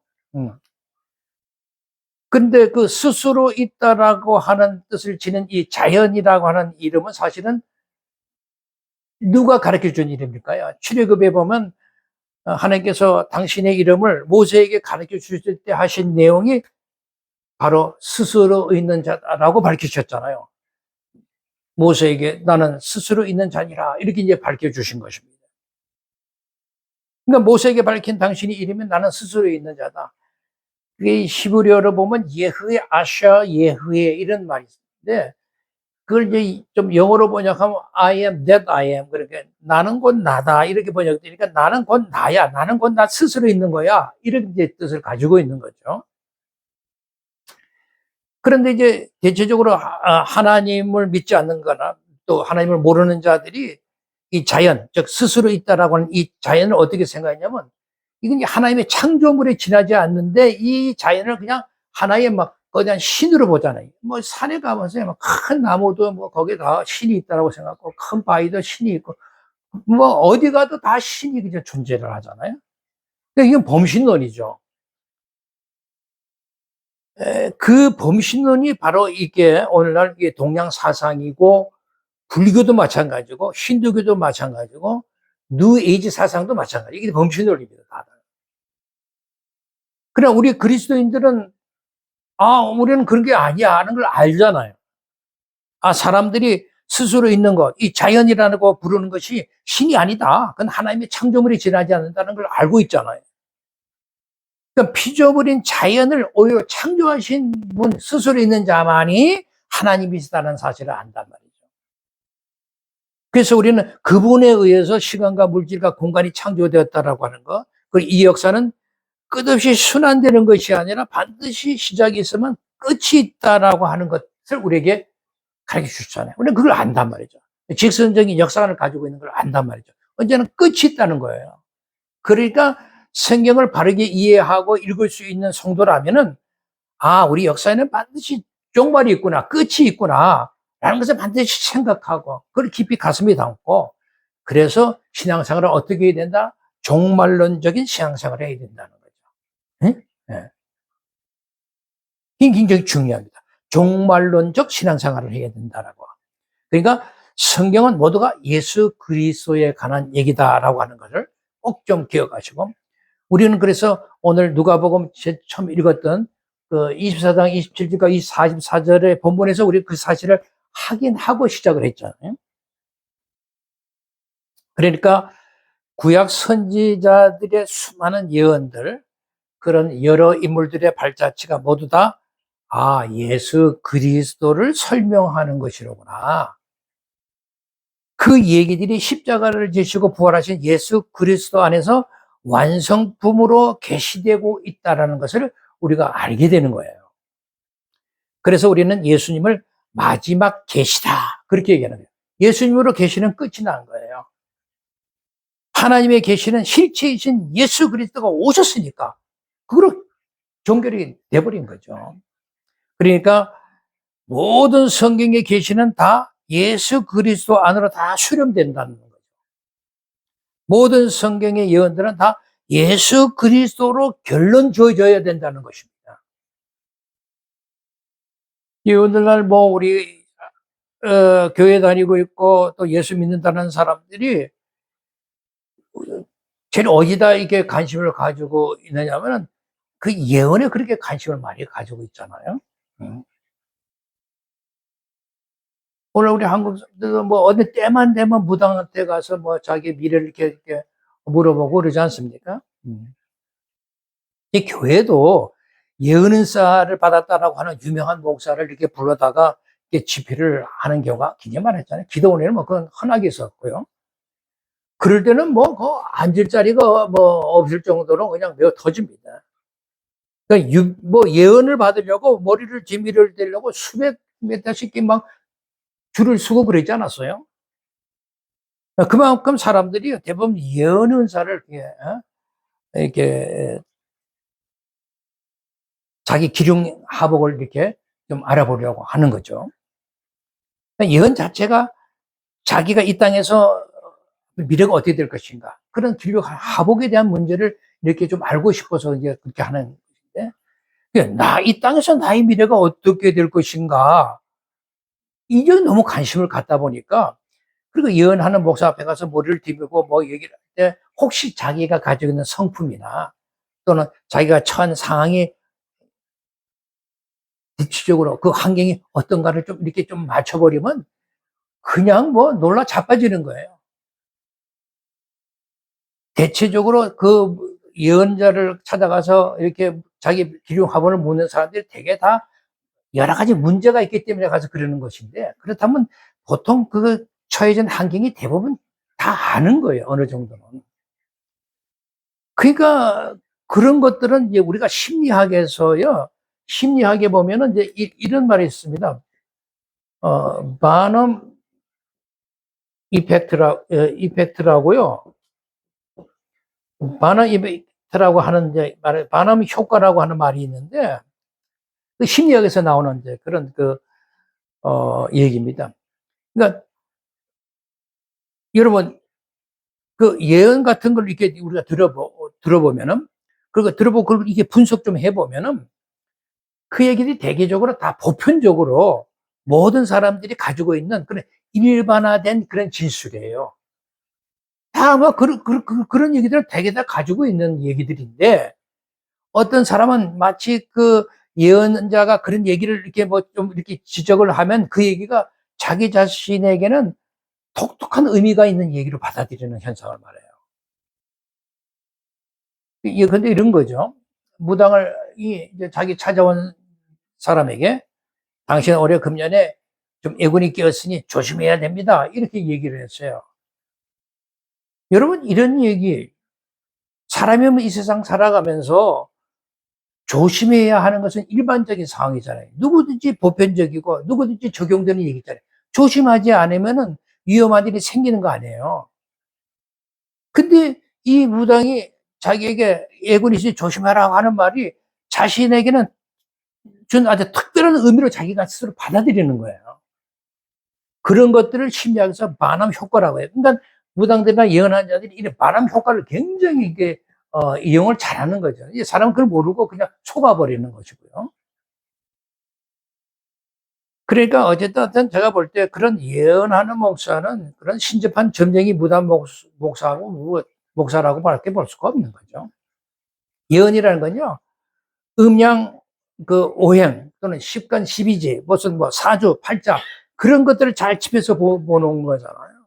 근데 그 스스로 있다라고 하는 뜻을 지닌 이 자연이라고 하는 이름은 사실은 누가 가르쳐 준 이름일까요? 출애굽에 보면 하나님께서 당신의 이름을 모세에게 가르쳐 주실 때 하신 내용이 바로 스스로 있는 자라고 밝히셨잖아요. 모세에게 나는 스스로 있는 자니라 이렇게 이제 밝혀 주신 것입니다. 그러니까 모세에게 밝힌 당신의 이름은 나는 스스로 있는 자다. 그게 히브리어로 보면 예흐에 아샤 예흐에 이런 말이 있는데 그걸 이제 좀 영어로 번역하면 I am that I am. 그렇게 나는 곧 나다 이렇게 번역되니까 나는 곧 나야. 나는 곧 나 스스로 있는 거야. 이런 이제 뜻을 가지고 있는 거죠. 그런데 이제 대체적으로 하나님을 믿지 않는 거나 또 하나님을 모르는 자들이 이 자연, 즉 스스로 있다라고 하는 이 자연을 어떻게 생각하냐면 이건 하나님의 창조물에 지나지 않는데 이 자연을 그냥 하나의 막 거대한 신으로 보잖아요. 뭐 산에 가면서 큰 나무도 뭐 거기에 다 신이 있다라고 생각하고 큰 바위도 신이 있고 뭐 어디 가도 다 신이 그냥 존재를 하잖아요. 그러니까 이건 범신론이죠. 그 범신론이 바로 이게 오늘날 이게 동양 사상이고 불교도 마찬가지고 힌두교도 마찬가지고 뉴에이지 사상도 마찬가지. 이게 범신론입니다. 다들. 그러나 우리 그리스도인들은 우리는 그런 게 아니야 하는 걸 알잖아요. 사람들이 스스로 있는 것, 이 자연이라는 거 부르는 것이 신이 아니다. 그건 하나님의 창조물이 지나지 않는다는 걸 알고 있잖아요. 그러니까 피조물인 자연을 오히려 창조하신 분 스스로 있는 자만이 하나님이시다는 사실을 안단 말이죠. 그래서 우리는 그분에 의해서 시간과 물질과 공간이 창조되었다라고 하는 거, 그리고 이 역사는 끝없이 순환되는 것이 아니라 반드시 시작이 있으면 끝이 있다라고 하는 것을 우리에게 가르쳐 주잖아요. 우리는 그걸 안단 말이죠. 직선적인 역사관을 가지고 있는 걸 안단 말이죠. 언제나 끝이 있다는 거예요. 그러니까 성경을 바르게 이해하고 읽을 수 있는 성도라면은 우리 역사에는 반드시 종말이 있구나, 끝이 있구나 라는 것을 반드시 생각하고 그걸 깊이 가슴에 담고 그래서 신앙생활을 어떻게 해야 된다? 종말론적인 신앙생활을 해야 된다는 거죠. 네? 네. 이게 굉장히 중요합니다. 종말론적 신앙생활을 해야 된다라고. 그러니까 성경은 모두가 예수 그리스도에 관한 얘기다라고 하는 것을 꼭 좀 기억하시고 우리는 그래서 오늘 누가복음 처음 읽었던 그 24장 27절과 44절의 본문에서 우리 그 사실을 확인하고 시작을 했잖아요. 그러니까 구약 선지자들의 수많은 예언들, 그런 여러 인물들의 발자취가 모두 다 예수 그리스도를 설명하는 것이로구나. 그 얘기들이 십자가를 지시고 부활하신 예수 그리스도 안에서 완성품으로 계시되고 있다는 것을 우리가 알게 되는 거예요. 그래서 우리는 예수님을 마지막 계시다 그렇게 얘기하는 거예요. 예수님으로 계시는 끝이 난 거예요. 하나님의 계시는 실체이신 예수 그리스도가 오셨으니까 그거로 종결이 돼버린 거죠. 그러니까 모든 성경의 계시는 다 예수 그리스도 안으로 다 수렴된다는 거죠. 모든 성경의 예언들은 다 예수 그리스도로 결론 지어져야 된다는 것입니다. 오늘날 뭐 우리 교회 다니고 있고 또 예수 믿는다는 사람들이 제일 어디다 이렇게 관심을 가지고 있느냐면은 그 예언에 그렇게 관심을 많이 가지고 있잖아요. 오늘 우리 한국 사람들도 뭐 어느 때만 되면 무당한테 가서 뭐 자기 미래를 이렇게 물어보고 그러지 않습니까? 이 교회도 예언 은사를 받았다라고 하는 유명한 목사를 이렇게 불러다가 이렇게 집회를 하는 경우가 굉장히 많았잖아요. 기도원에는 뭐 그건 흔하게 있었고요. 그럴 때는 뭐 그 앉을 자리가 뭐 없을 정도로 그냥 메어 터집니다. 그러니까 뭐 예언을 받으려고 머리를 지미를 대려고 수백 메타씩 막 줄을 서고 그러지 않았어요? 그만큼 사람들이 대부분 예언 은사를 이렇게 자기 기륭 하복을 이렇게 좀 알아보려고 하는 거죠. 예언 자체가 자기가 이 땅에서 미래가 어떻게 될 것인가 그런 기륭 하복에 대한 문제를 이렇게 좀 알고 싶어서 이제 그렇게 하는 건데 이 땅에서 나의 미래가 어떻게 될 것인가. 이제 너무 관심을 갖다 보니까, 그리고 예언하는 목사 앞에 가서 머리를 디비고 뭐 얘기를 할 때, 혹시 자기가 가지고 있는 성품이나 또는 자기가 처한 상황이 대체적으로 그 환경이 어떤가를 좀 이렇게 좀 맞춰버리면 그냥 뭐 놀라 자빠지는 거예요. 대체적으로 그 예언자를 찾아가서 이렇게 자기 기륭 화본을 묻는 사람들이 되게 다 여러 가지 문제가 있기 때문에 가서 그러는 것인데, 그렇다면 보통 그 처해진 환경이 대부분 다 아는 거예요, 어느 정도는. 그러니까 그런 것들은 이제 우리가 심리학에서요, 심리학에 보면은 이제 이런 말이 있습니다. 바넘 이펙트라고요. 바넘 이펙트라고 하는 이제 바넘 효과라고 하는 말이 있는데, 그 심리학에서 나오는 이제 그런 얘기입니다. 그러니까 여러분, 그 예언 같은 걸 이렇게 우리가 들어보면은, 그리고 들어보고 그걸 이게 분석 좀 해보면은, 그 얘기들이 대개적으로 다 보편적으로 모든 사람들이 가지고 있는 그런 일반화된 그런 진술이에요. 다 뭐 그런 얘기들을 대개 다 가지고 있는 얘기들인데, 어떤 사람은 마치 그 예언자가 그런 얘기를 이렇게 뭐 좀 이렇게 지적을 하면 그 얘기가 자기 자신에게는 독특한 의미가 있는 얘기로 받아들이는 현상을 말해요. 근데 이런 거죠. 무당을 이제 자기 찾아온 사람에게 당신 올해 금년에 좀 애군이 끼었으니 조심해야 됩니다. 이렇게 얘기를 했어요. 여러분, 이런 얘기, 사람이면 이 세상 살아가면서 조심해야 하는 것은 일반적인 상황이잖아요. 누구든지 보편적이고 누구든지 적용되는 얘기잖아요. 조심하지 않으면은 위험한 일이 생기는 거 아니에요. 근데 이 무당이 자기에게 애군이 있으니 조심하라고 하는 말이 자신에게는 준 아주 특별한 의미로 자기가 스스로 받아들이는 거예요. 그런 것들을 심리학에서 반함 효과라고 해요. 그러니까 무당들이나 예언하는 자들이 이런 반함 효과를 굉장히 이게 이용을 잘하는 거죠. 사람은 그걸 모르고 그냥 속아버리는 것이고요. 그러니까 어쨌든 제가 볼 때 그런 예언하는 목사는 그런 신접한 점쟁이 무당 목사라고 밖에 볼 수가 없는 거죠. 예언이라는 건요, 음양 그 오행 또는 십간 십이지 무슨 뭐 사주 팔자 그런 것들을 잘 짚어서 보는 거잖아요.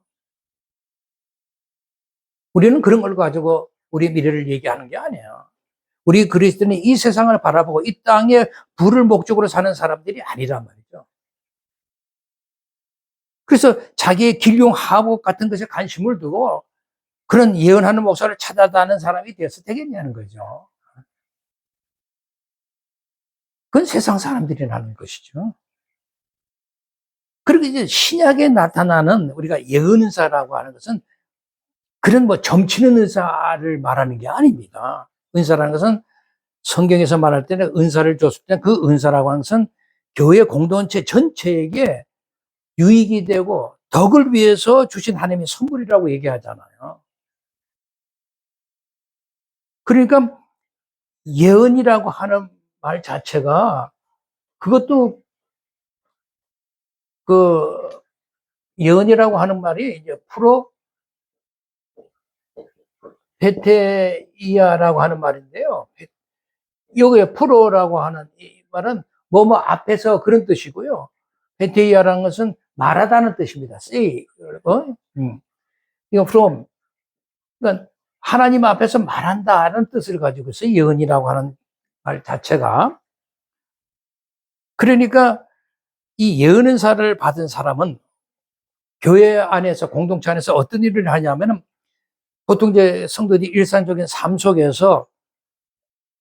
우리는 그런 걸 가지고 우리 미래를 얘기하는 게 아니에요. 우리 그리스도인이 이 세상을 바라보고 이 땅에 부를 목적으로 사는 사람들이 아니란 말이죠. 그래서 자기의 길용 하복 같은 것에 관심을 두고 그런 예언하는 목사를 찾아다니는 사람이 되어서 되겠냐는 거죠. 그건 세상 사람들이 하는 것이죠. 그리고 이제 신약에 나타나는 우리가 예언사라고 하는 것은 그런 뭐 점치는 은사를 말하는 게 아닙니다. 은사라는 것은 성경에서 말할 때는 은사를 줬을 때 그 은사라고 하는 것은 교회 공동체 전체에게 유익이 되고 덕을 위해서 주신 하나님의 선물이라고 얘기하잖아요. 그러니까 예언이라고 하는 말 자체가 그것도 그 예언이라고 하는 말이 이제 베테이아라고 하는 말인데요. 여기에 프로라고 하는 이 말은 뭐뭐 앞에서 그런 뜻이고요. 베테이아라는 것은 말하다는 뜻입니다. say. 이거 from. 그러니까 하나님 앞에서 말한다는 뜻을 가지고 있어요. 예언이라고 하는 말 자체가. 그러니까 이 예언 은사를 받은 사람은 교회 안에서 공동체 안에서 어떤 일을 하냐면은 보통 이제 성도들이 일상적인 삶 속에서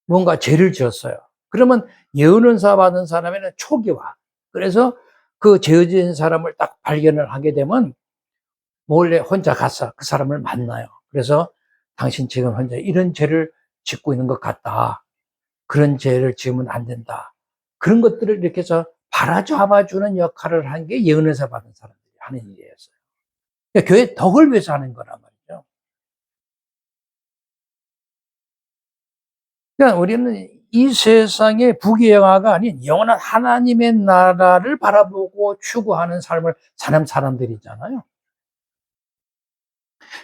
뭔가 죄를 지었어요. 그러면 예언 은사 받은 사람에는 초기화. 그래서 그 죄 지은 사람을 딱 발견을 하게 되면 몰래 혼자 가서 그 사람을 만나요. 그래서 당신 지금 현재 이런 죄를 짓고 있는 것 같다. 그런 죄를 지으면 안 된다. 그런 것들을 이렇게 해서 바라잡아주는 역할을 한 게 예언 은사 받은 사람들이 하는 일이었어요. 그러니까 교회 덕을 위해서 하는 거란 말이죠. 그러니까 우리는 이 세상의 부귀영화가 아닌 영원한 하나님의 나라를 바라보고 추구하는 삶을 사는 사람들이잖아요.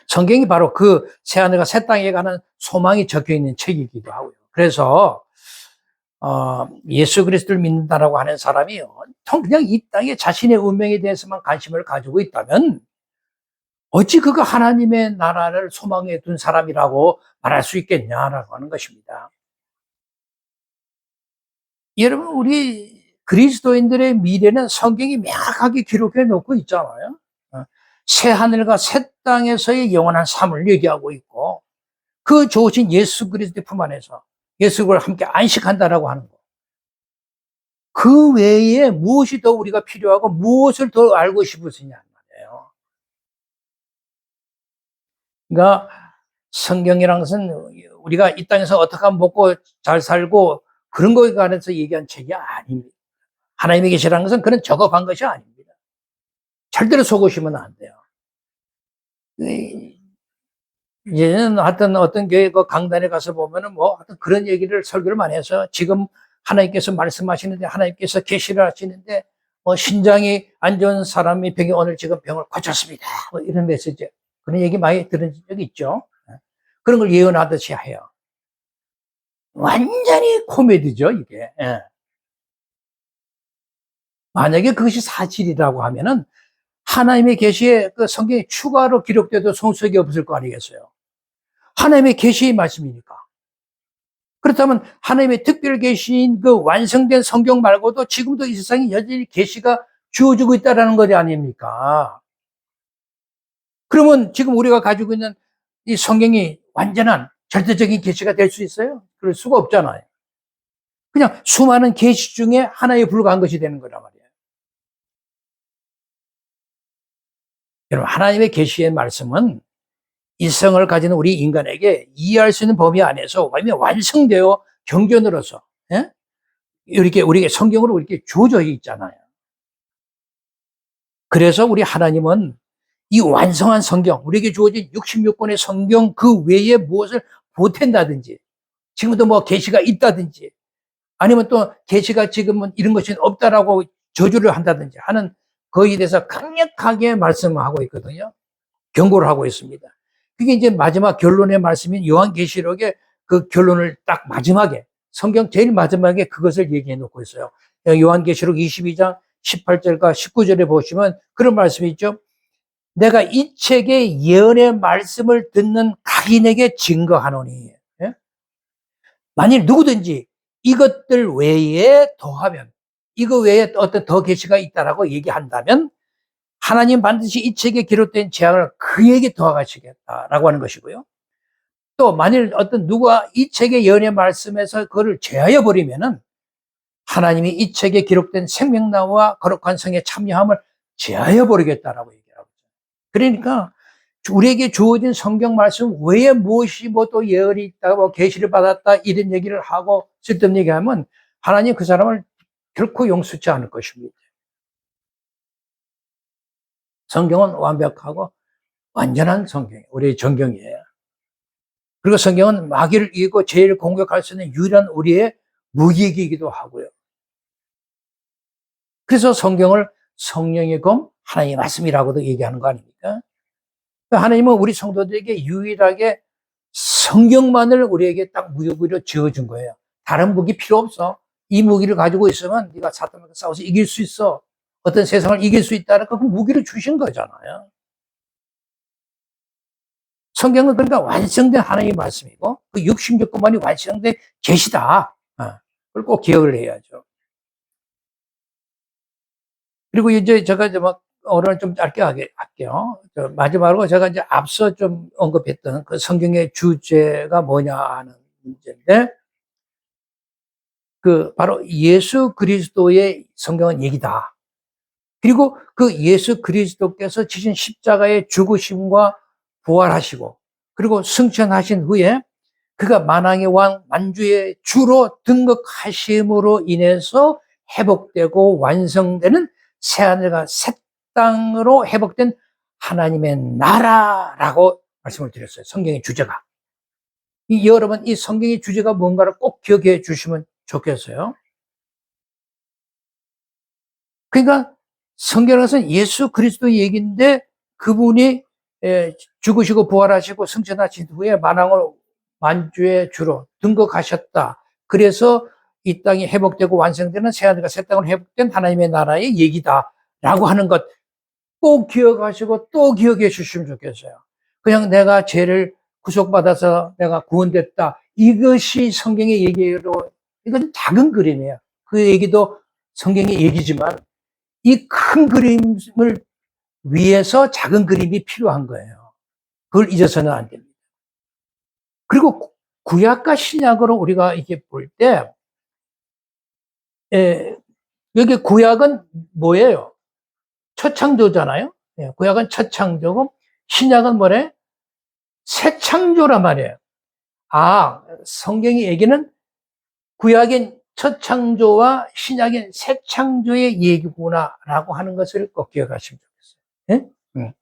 성경이 바로 그 새하늘과 새 땅에 가는 소망이 적혀 있는 책이기도 하고요. 그래서 예수 그리스도를 믿는다라고 하는 사람이 온통 그냥 이 땅에 자신의 운명에 대해서만 관심을 가지고 있다면 어찌 그가 하나님의 나라를 소망해 둔 사람이라고 말할 수 있겠냐라고 하는 것입니다. 여러분, 우리 그리스도인들의 미래는 성경이 명확하게 기록해 놓고 있잖아요. 새 하늘과 새 땅에서의 영원한 삶을 얘기하고 있고, 그 좋으신 예수 그리스도 품 안에서 예수를 함께 안식한다라고 하는 거. 그 외에 무엇이 더 우리가 필요하고 무엇을 더 알고 싶으시냐 말이에요. 그러니까 성경이라는 것은 우리가 이 땅에서 어떻게 하면 먹고 잘 살고 그런 거에 관해서 얘기한 책이 아닙니다. 하나님의 계시라는 것은 그런 적어간 것이 아닙니다. 절대로 속으시면 안 돼요. 이제는 하여튼 어떤 교회 그 강단에 가서 보면은 뭐 하여튼 그런 얘기를 설교를 많이 해서 지금 하나님께서 말씀하시는데 하나님께서 계시를 하시는데 신장이 안 좋은 사람이 병이 오늘 지금 병을 고쳤습니다. 뭐 이런 메시지. 그런 얘기 많이 들은 적이 있죠. 그런 걸 예언하듯이 해요. 완전히 코미디죠, 이게. 만약에 그것이 사실이라고 하면은 하나님의 계시에 그 성경에 추가로 기록돼도 손색이 없을 거 아니겠어요. 하나님의 계시의 말씀이니까. 그렇다면 하나님의 특별 계시인 그 완성된 성경 말고도 지금도 이 세상에 여전히 계시가 주어지고 있다는 것 아닙니까? 그러면 지금 우리가 가지고 있는 이 성경이 완전한 절대적인 계시가 될 수 있어요? 그럴 수가 없잖아요. 그냥 수많은 계시 중에 하나에 불과한 것이 되는 거란 말이에요. 여러분, 하나님의 계시의 말씀은 일성을 가진 우리 인간에게 이해할 수 있는 범위 안에서 완성되어 경전으로서 이렇게 우리에게 성경으로 이렇게 주어져 있잖아요. 그래서 우리 하나님은 이 완성한 성경, 우리에게 주어진 66권의 성경 그 외에 무엇을 보탠다든지, 지금도 뭐 계시가 있다든지, 아니면 또 계시가 지금은 이런 것이 없다라고 저주를 한다든지 하는 거기에 대해서 강력하게 말씀하고 있거든요. 경고를 하고 있습니다. 그게 이제 마지막 결론의 말씀인 요한계시록의 그 결론을 딱 마지막에 성경 제일 마지막에 그것을 얘기해 놓고 있어요. 요한계시록 22장 18절과 19절에 보시면 그런 말씀이 있죠. 내가 이 책의 예언의 말씀을 듣는 각인에게 증거하노니 만일 누구든지 이것들 외에 더하면 이거 외에 어떤 더 계시가 있다라고 얘기한다면 하나님 반드시 이 책에 기록된 재앙을 그에게 더하시겠다라고 하는 것이고요. 또 만일 어떤 누가 이 책의 예언의 말씀에서 그거를 제하여 버리면은 하나님이 이 책에 기록된 생명나무와 거룩한 성에 참여함을 제하여 버리겠다라고 얘기하고 있어요. 그러니까 우리에게 주어진 성경 말씀 외에 무엇이 뭐 또 예언이 있다고 계시를 받았다 이런 얘기를 하고 쓸데없는 얘기하면 하나님 그 사람을 결코 용서치 않을 것입니다. 성경은 완벽하고 완전한 성경이에요. 우리의 정경이에요. 그리고 성경은 마귀를 이기고 죄를 공격할 수 있는 유일한 우리의 무기이기도 하고요. 그래서 성경을 성령의 검, 하나님의 말씀이라고도 얘기하는 거 아닙니까? 하나님은 우리 성도들에게 유일하게 성경만을 우리에게 딱 무기로 지어준 거예요. 다른 무기 필요 없어. 이 무기를 가지고 있으면 네가 사탄과 싸워서 이길 수 있어. 어떤 세상을 이길 수 있다는 그 무기를 주신 거잖아요. 성경은 그러니까 완성된 하나님의 말씀이고 그 66권만이 완성된 계시다. 그걸 꼭 기억을 해야죠. 그리고 이제 제가 이제 막 오늘 좀 짧게 할게요. 마지막으로 제가 이제 앞서 좀 언급했던 그 성경의 주제가 뭐냐 하는 문제인데 그 바로 예수 그리스도의 성경은 얘기다. 그리고 그 예수 그리스도께서 지신 십자가의 죽으심과 부활하시고 그리고 승천하신 후에 그가 만왕의 왕 만주의 주로 등극하심으로 인해서 회복되고 완성되는 새하늘과 새 땅으로 회복된 하나님의 나라라고 말씀을 드렸어요. 성경의 주제가. 여러분, 이 성경의 주제가 뭔가를 꼭 기억해 주시면 좋겠어요. 그러니까 성경에서는 예수 그리스도의 얘기인데 그분이 죽으시고 부활하시고 승천하신 후에 만왕을 만주의 주로 등극하셨다. 그래서 이 땅이 회복되고 완성되는 새하늘과 새 땅으로 회복된 하나님의 나라의 얘기다라고 하는 것 꼭 기억하시고 또 기억해 주시면 좋겠어요. 그냥 내가 죄를 구속받아서 내가 구원됐다. 이것이 성경의 얘기로, 이건 작은 그림이에요. 그 얘기도 성경의 얘기지만 이 큰 그림을 위해서 작은 그림이 필요한 거예요. 그걸 잊어서는 안 됩니다. 그리고 구약과 신약으로 우리가 이게 볼 때, 여기 구약은 뭐예요? 첫 창조잖아요. 구약은 첫 창조고, 신약은 뭐래? 새 창조란 말이에요. 아, 성경의 얘기는 구약인 첫 창조와 신약인 새 창조의 얘기구나라고 하는 것을 꼭 기억하시면 좋겠어요.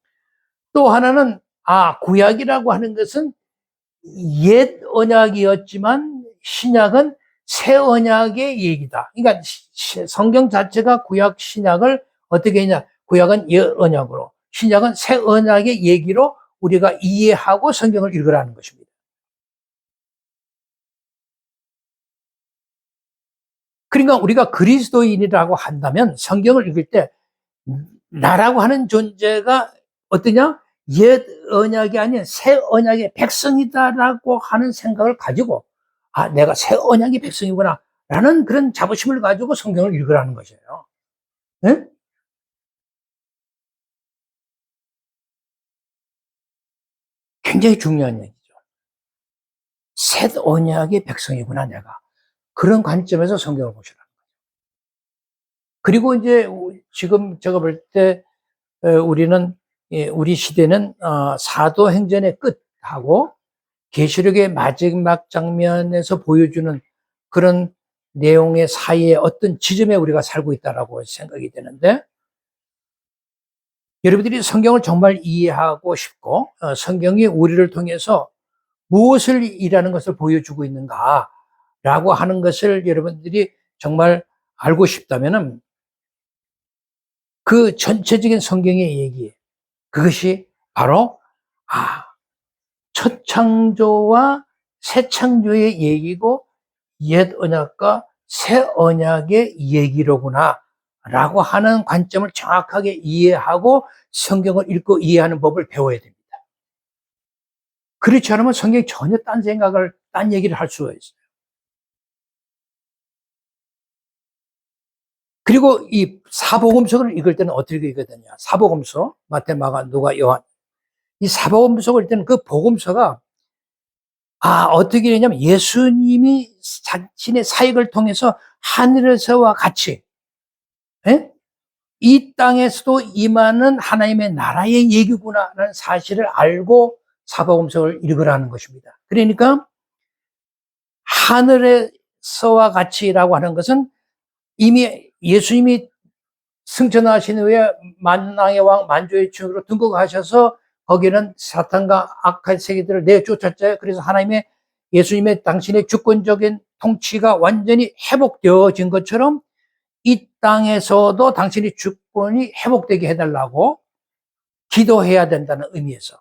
또 하나는, 구약이라고 하는 것은 옛 언약이었지만 신약은 새 언약의 얘기다. 그러니까 성경 자체가 구약, 신약을 어떻게 했냐. 구약은 옛 언약으로, 신약은 새 언약의 얘기로 우리가 이해하고 성경을 읽으라는 것입니다. 그러니까 우리가 그리스도인이라고 한다면 성경을 읽을 때 나라고 하는 존재가 어떠냐? 옛 언약이 아닌 새 언약의 백성이다라고 하는 생각을 가지고, 내가 새 언약의 백성이구나 라는 그런 자부심을 가지고 성경을 읽으라는 것이에요. 네? 굉장히 중요한 얘기죠. 새 언약의 백성이구나 내가. 그런 관점에서 성경을 보시라는 거예요. 그리고 이제 지금 제가 볼 때 우리는, 우리 시대는 사도행전의 끝하고 계시록의 마지막 장면에서 보여주는 그런 내용의 사이에 어떤 지점에 우리가 살고 있다라고 생각이 되는데, 여러분들이 성경을 정말 이해하고 싶고 성경이 우리를 통해서 무엇을 일하는 것을 보여주고 있는가라고 하는 것을 여러분들이 정말 알고 싶다면은 그 전체적인 성경의 얘기, 그것이 바로 첫 창조와 새 창조의 얘기고 옛 언약과 새 언약의 얘기로구나 라고 하는 관점을 정확하게 이해하고 성경을 읽고 이해하는 법을 배워야 됩니다. 그렇지 않으면 성경이 전혀 딴 얘기를 할 수가 있어요. 그리고 이 사복음서를 읽을 때는 어떻게 읽어야 되냐. 사복음서, 마태, 마가, 누가, 요한. 이 사복음서를 읽을 때는 그 복음서가 어떻게 되냐면 예수님이 자신의 사역을 통해서 하늘에서와 같이 이 땅에서도 임하는 하나님의 나라의 얘기구나라는 사실을 알고 사복음서를 읽으라는 것입니다. 그러니까 하늘에서와 같이라고 하는 것은 이미 예수님이 승천하신 후에 만왕의 왕 만주의 주로 등극하셔서 거기는 사탄과 악한 세계들을 내쫓았잖아요. 그래서 예수님의 당신의 주권적인 통치가 완전히 회복되어진 것처럼 이 땅에서도 당신의 주권이 회복되게 해달라고 기도해야 된다는 의미에서,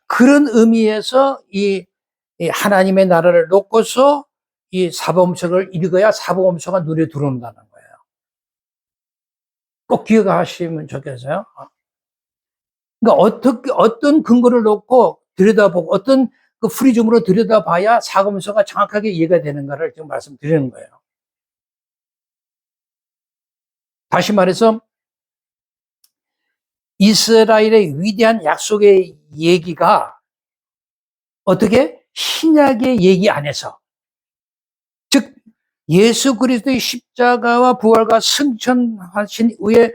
그런 의미에서 이 하나님의 나라를 놓고서 이 사복음서를 읽어야 사복음서가 눈에 들어온다는 거예요. 꼭 기억하시면 좋겠어요. 그러니까 어떤 근거를 놓고 들여다보고 어떤 그 프리즘으로 들여다봐야 사복음서가 정확하게 이해가 되는가를 지금 말씀드리는 거예요. 다시 말해서 이스라엘의 위대한 약속의 얘기가 어떻게 신약의 얘기 안에서, 즉 예수 그리스도의 십자가와 부활과 승천하신 후에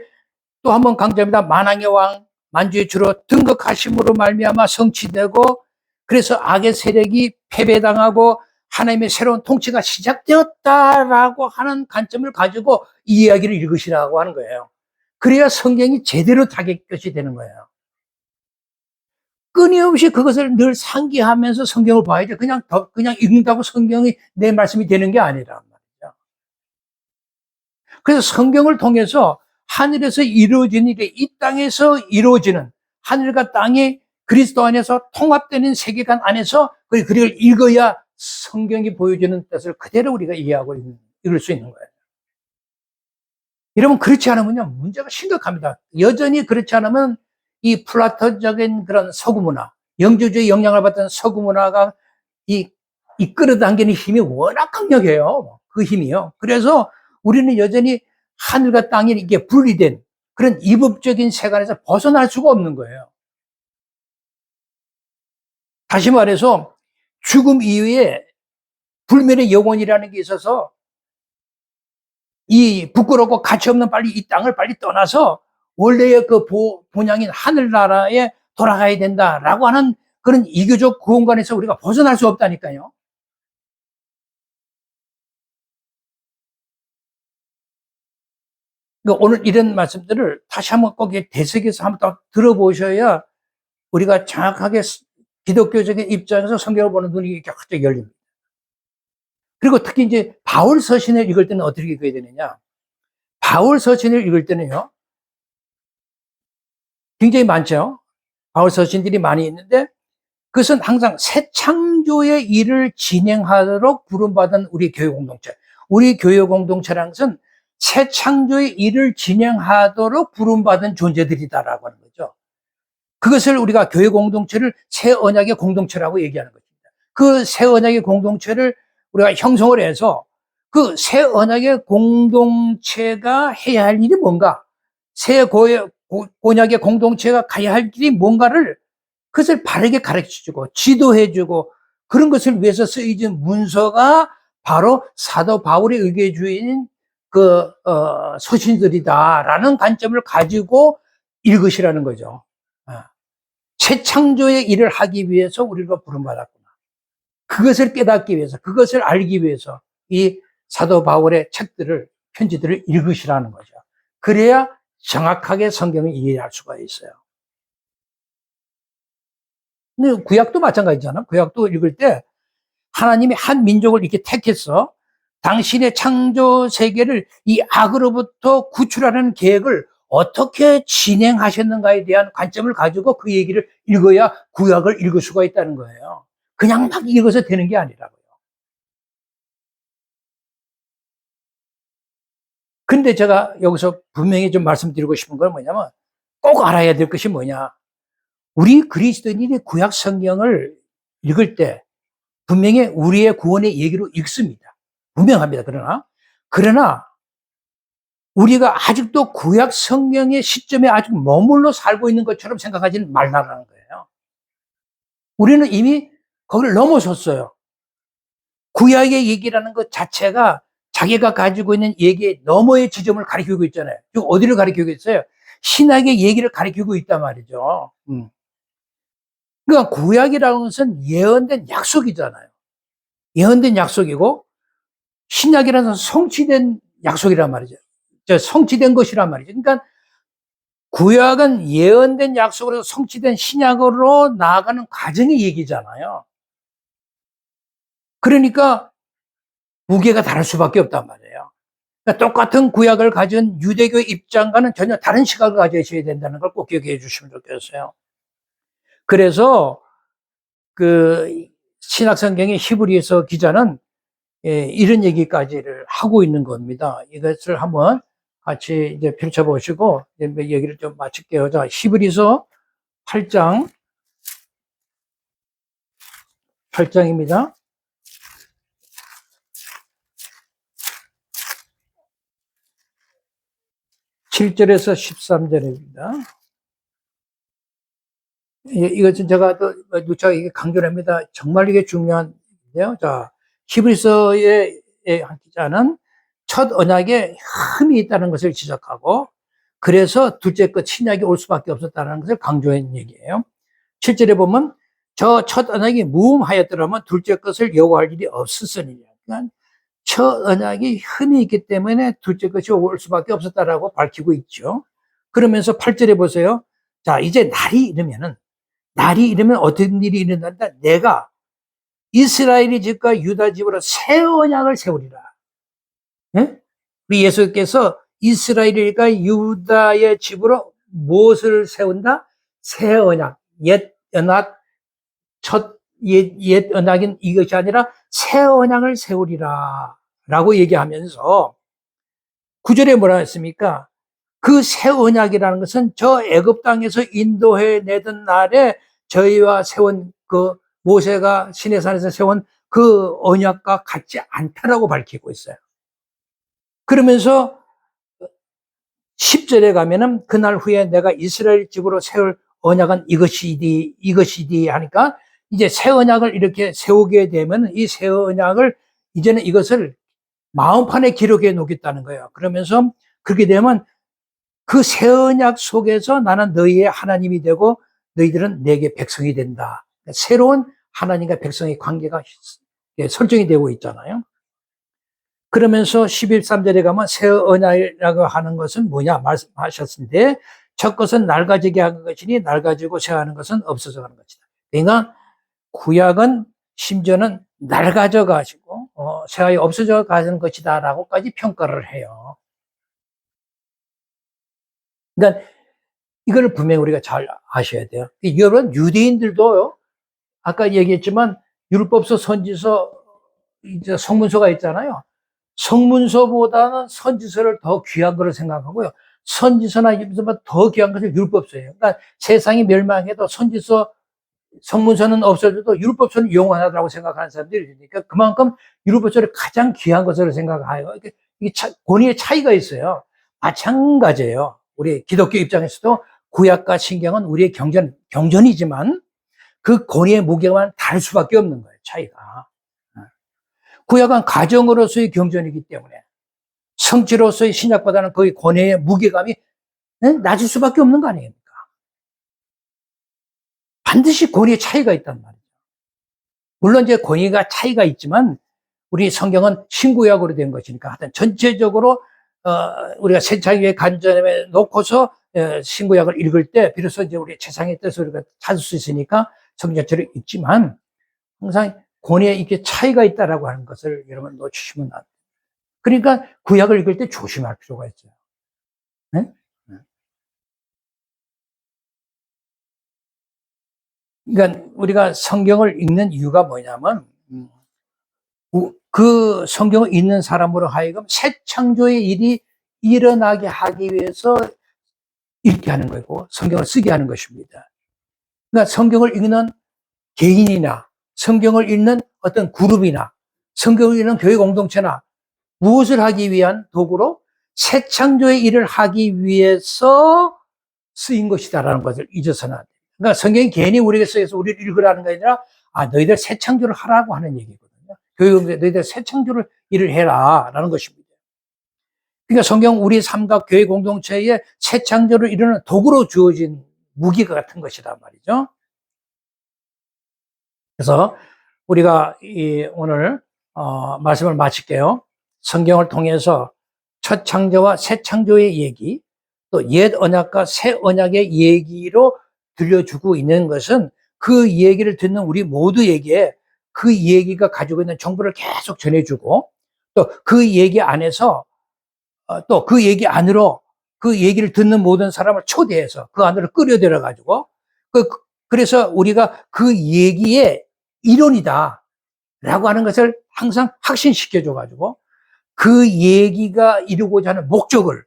또 한 번 강조합니다. 만왕의 왕 만주의 주로 등극하심으로 말미암아 성취되고 그래서 악의 세력이 패배당하고 하나님의 새로운 통치가 시작되었다라고 하는 관점을 가지고 이 이야기를 읽으시라고 하는 거예요. 그래야 성경이 제대로 자기 것이 되는 거예요. 끊임없이 그것을 늘 상기하면서 성경을 봐야죠. 그냥 읽는다고 성경이 내 말씀이 되는 게 아니란 말이죠. 그래서 성경을 통해서 하늘에서 이루어진 일이 이 땅에서 이루어지는, 하늘과 땅이 그리스도 안에서 통합되는 세계관 안에서 그걸 읽어야 성경이 보여주는 뜻을 그대로 우리가 이해하고 읽을 수 있는 거예요. 여러분, 그렇지 않으면요, 문제가 심각합니다. 여전히 그렇지 않으면 이 플라토적인 그런 서구 문화, 영주주의 영향을 받던 서구 문화가 이 끌어당기는 힘이 워낙 강력해요. 그 힘이요. 그래서 우리는 여전히 하늘과 땅이 이게 분리된 그런 이법적인 세간에서 벗어날 수가 없는 거예요. 다시 말해서 죽음 이후에 불멸의 영혼이라는 게 있어서 이 부끄럽고 가치없는 빨리 이 땅을 빨리 떠나서 원래의 그 본향인 하늘나라에 돌아가야 된다라고 하는 그런 이교적 구원관에서 우리가 벗어날 수 없다니까요. 그러니까 오늘 이런 말씀들을 다시 한번 꼭 되새겨서 한번 더 들어보셔야 우리가 정확하게 기독교적인 입장에서 성경을 보는 눈이 이렇게 확 열립니다. 그리고 특히 이제 바울 서신을 읽을 때는 어떻게 읽어야 되느냐? 바울 서신을 읽을 때는요, 굉장히 많죠. 바울 서신들이 많이 있는데 그것은 항상 새 창조의 일을 진행하도록 부름받은 우리 교회 공동체. 우리 교회 공동체라는 것은 새 창조의 일을 진행하도록 부름받은 존재들이다라고 하는 거죠. 그것을 우리가 교회 공동체를 새 언약의 공동체라고 얘기하는 것입니다. 그 새 언약의 공동체를 우리가 형성을 해서 그 새 언약의 공동체가 해야 할 일이 뭔가, 새 언약의 공동체가 가야 할 일이 뭔가를 그것을 바르게 가르쳐주고 지도해주고 그런 것을 위해서 쓰여진 문서가 바로 사도 바울의 의궤주의인 서신들이다라는 관점을 가지고 읽으시라는 거죠. 새 창조의 일을 하기 위해서 우리가 부름받았구나. 그것을 깨닫기 위해서, 그것을 알기 위해서 이 사도 바울의 책들을, 편지들을 읽으시라는 거죠. 그래야 정확하게 성경을 이해할 수가 있어요. 근데 구약도 마찬가지잖아. 구약도 읽을 때 하나님이 한 민족을 이렇게 택해서 당신의 창조 세계를 이 악으로부터 구출하는 계획을 어떻게 진행하셨는가에 대한 관점을 가지고 그 얘기를 읽어야 구약을 읽을 수가 있다는 거예요. 그냥 막 읽어서 되는 게 아니라고요. 근데 제가 여기서 분명히 좀 말씀드리고 싶은 건 뭐냐면 꼭 알아야 될 것이 뭐냐. 우리 그리스도인이 구약 성경을 읽을 때 분명히 우리의 구원의 얘기로 읽습니다. 분명합니다. 그러나 우리가 아직도 구약 성경의 시점에 아직 머물러 살고 있는 것처럼 생각하지는 말라는 거예요. 우리는 이미 거기를 넘어섰어요. 구약의 얘기라는 것 자체가 자기가 가지고 있는 얘기의 너머의 지점을 가리키고 있잖아요. 지금 어디를 가리키고 있어요? 신학의 얘기를 가리키고 있단 말이죠. 그러니까 구약이라는 것은 예언된 약속이잖아요. 예언된 약속이고 신약이라는 것은 성취된 약속이란 말이죠. 성취된 것이란 말이죠. 그러니까 구약은 예언된 약속으로 성취된 신약으로 나아가는 과정의 얘기잖아요. 그러니까 무게가 다를 수밖에 없단 말이에요. 그러니까 똑같은 구약을 가진 유대교 입장과는 전혀 다른 시각을 가져야 된다는 걸 꼭 기억해 주시면 좋겠어요. 그래서 그 신약성경의 히브리서 기자는 이런 얘기까지를 하고 있는 겁니다. 이것을 한번 같이 이제 펼쳐보시고 얘기를 좀 마칠게요. 자, 히브리서 8장입니다. 7절에서 13절입니다. 이것은 제가 또 누차 강조를 합니다. 정말 이게 중요한데요. 자, 히브리서의 한 기자는 첫 언약에 흠이 있다는 것을 지적하고 그래서 둘째 것 신약이 올 수밖에 없었다는 것을 강조한 얘기예요. 7절에 보면 저 첫 언약이 무음하였더라면 둘째 것을 요구할 일이 없었으니 그러니까 첫 언약이 흠이 있기 때문에 둘째 것이 올 수밖에 없었다라고 밝히고 있죠. 그러면서 8절에 보세요. 자, 이제 날이 이르면은 날이 이르면 어떤 일이 일어난다? 내가 이스라엘의 집과 유다 집으로 새 언약을 세우리라. 예? 우리 예수께서 이스라엘과 유다의 집으로 무엇을 세운다? 새 언약, 옛 언약, 옛 언약인 이것이 아니라 새 언약을 세우리라 라고 얘기하면서 9절에 뭐라 했습니까? 그 새 언약이라는 것은 저 애굽 땅에서 인도해 내던 날에 저희와 세운 그 모세가 시내산에서 세운 그 언약과 같지 않다라고 밝히고 있어요. 그러면서 10절에 가면은 그날 후에 내가 이스라엘 집으로 세울 언약은 이것이디 하니까 이제 새 언약을 이렇게 세우게 되면 이 새 언약을 이제는 이것을 마음판에 기록해 놓겠다는 거예요. 그러면서 그렇게 되면 그 새 언약 속에서 나는 너희의 하나님이 되고 너희들은 내게 백성이 된다. 새로운 하나님과 백성의 관계가 설정이 되고 있잖아요. 그러면서 11~13절에 가면 새 언약이라고 하는 것은 뭐냐 말씀하셨는데 첫 것은 낡아지게 하는 것이니 낡아지고 새하는 것은 없어져 가는 것이다. 그러니까 구약은 심지어는 낡아져 가지고 새하여 없어져 가는 것이다 라고까지 평가를 해요. 그러니까 이걸 분명히 우리가 잘 아셔야 돼요. 여러분 유대인들도요. 아까 얘기했지만 율법서, 선지서, 이제 성문서가 있잖아요. 성문서보다는 선지서를 더 귀한 거를 생각하고요. 선지서나 율법서보다 더 귀한 것은 율법서예요. 그러니까 세상이 멸망해도 선지서, 성문서는 없어져도 율법서는 영원하다고 생각하는 사람들이 있으니까 그만큼 율법서를 가장 귀한 것으로 생각해요. 이게 권위의 차이가 있어요. 마찬가지예요. 우리 기독교 입장에서도 구약과 신경은 우리의 경전이지만 그 권위의 무게만 다를 수밖에 없는 거예요. 차이가. 구약은 가정으로서의 경전이기 때문에 성취로서의 신약보다는 거의 권위의 무게감이 낮을 수밖에 없는 거 아닙니까? 반드시 권위의 차이가 있단 말이죠. 물론 이제 권위가 차이가 있지만 우리 성경은 신구약으로 된 것이니까 하여튼 전체적으로 우리가 새창의 관점에 놓고서 신구약을 읽을 때 비로소 이제 우리 세상의 뜻을 우리가 찾을 수 있으니까 성경 전체를 읽지만 항상 권위에 이렇게 차이가 있다라고 하는 것을 여러분 놓치시면 안 돼요. 그러니까 구약을 읽을 때 조심할 필요가 있어요. 네? 그러니까 우리가 성경을 읽는 이유가 뭐냐면 그 성경을 읽는 사람으로 하여금 새 창조의 일이 일어나게 하기 위해서 읽게 하는 거고 성경을 쓰게 하는 것입니다. 그러니까 성경을 읽는 개인이나 성경을 읽는 어떤 그룹이나 성경을 읽는 교회 공동체나 무엇을 하기 위한 도구로 새 창조의 일을 하기 위해서 쓰인 것이다라는 것을 잊어서는 안 돼요. 그러니까 성경이 괜히 우리에게 쓰여서 우리를 읽으라는 게 아니라 너희들 새 창조를 하라고 하는 얘기거든요. 교회 공동체 너희들 새 창조를 일을 해라라는 것입니다. 그러니까 성경 우리 삶과 교회 공동체에 새 창조를 이루는 도구로 주어진 무기가 같은 것이란 말이죠. 그래서 우리가 오늘 말씀을 마칠게요. 성경을 통해서 첫 창조와 새 창조의 얘기, 또 옛 언약과 새 언약의 얘기로 들려주고 있는 것은 그 얘기를 듣는 우리 모두에게 그 얘기가 가지고 있는 정보를 계속 전해주고 또 그 얘기 안에서 또 그 얘기 안으로 그 얘기를 듣는 모든 사람을 초대해서 그 안으로 끌어들여 가지고 그래서 우리가 그 얘기의 이론이다 라고 하는 것을 항상 확신시켜 줘 가지고 그 얘기가 이루고자 하는 목적을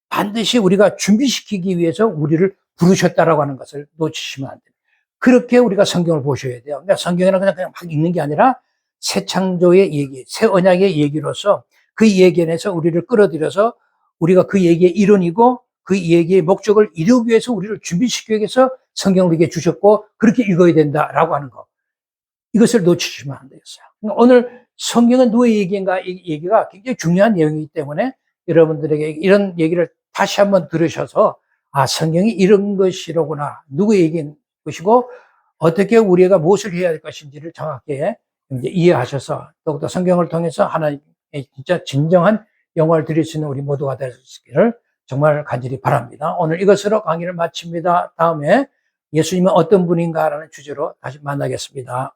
반드시 우리가 준비시키기 위해서 우리를 부르셨다라고 하는 것을 놓치시면 안 돼요. 그렇게 우리가 성경을 보셔야 돼요. 그러니까 성경에는 그냥 막 읽는 게 아니라 새 창조의 얘기, 새 언약의 얘기로서 그 얘기 안에서 우리를 끌어들여서 우리가 그 얘기의 이론이고 그 얘기의 목적을 이루기 위해서 우리를 준비시키기 위해서 성경을 우리에게 주셨고 그렇게 읽어야 된다라고 하는 거. 이것을 놓치시면 안 되겠어요. 오늘 성경은 누구의 얘기인가 이 얘기가 굉장히 중요한 내용이기 때문에 여러분들에게 이런 얘기를 다시 한번 들으셔서 성경이 이런 것이로구나. 누구의 얘기인 것이고 어떻게 우리가 무엇을 해야 할 것인지를 정확히 이제 이해하셔서 더욱더 성경을 통해서 하나님의 진짜 진정한 영광을 드릴 수 있는 우리 모두가 되시기를 정말 간절히 바랍니다. 오늘 이것으로 강의를 마칩니다. 다음에 예수님은 어떤 분인가라는 주제로 다시 만나겠습니다.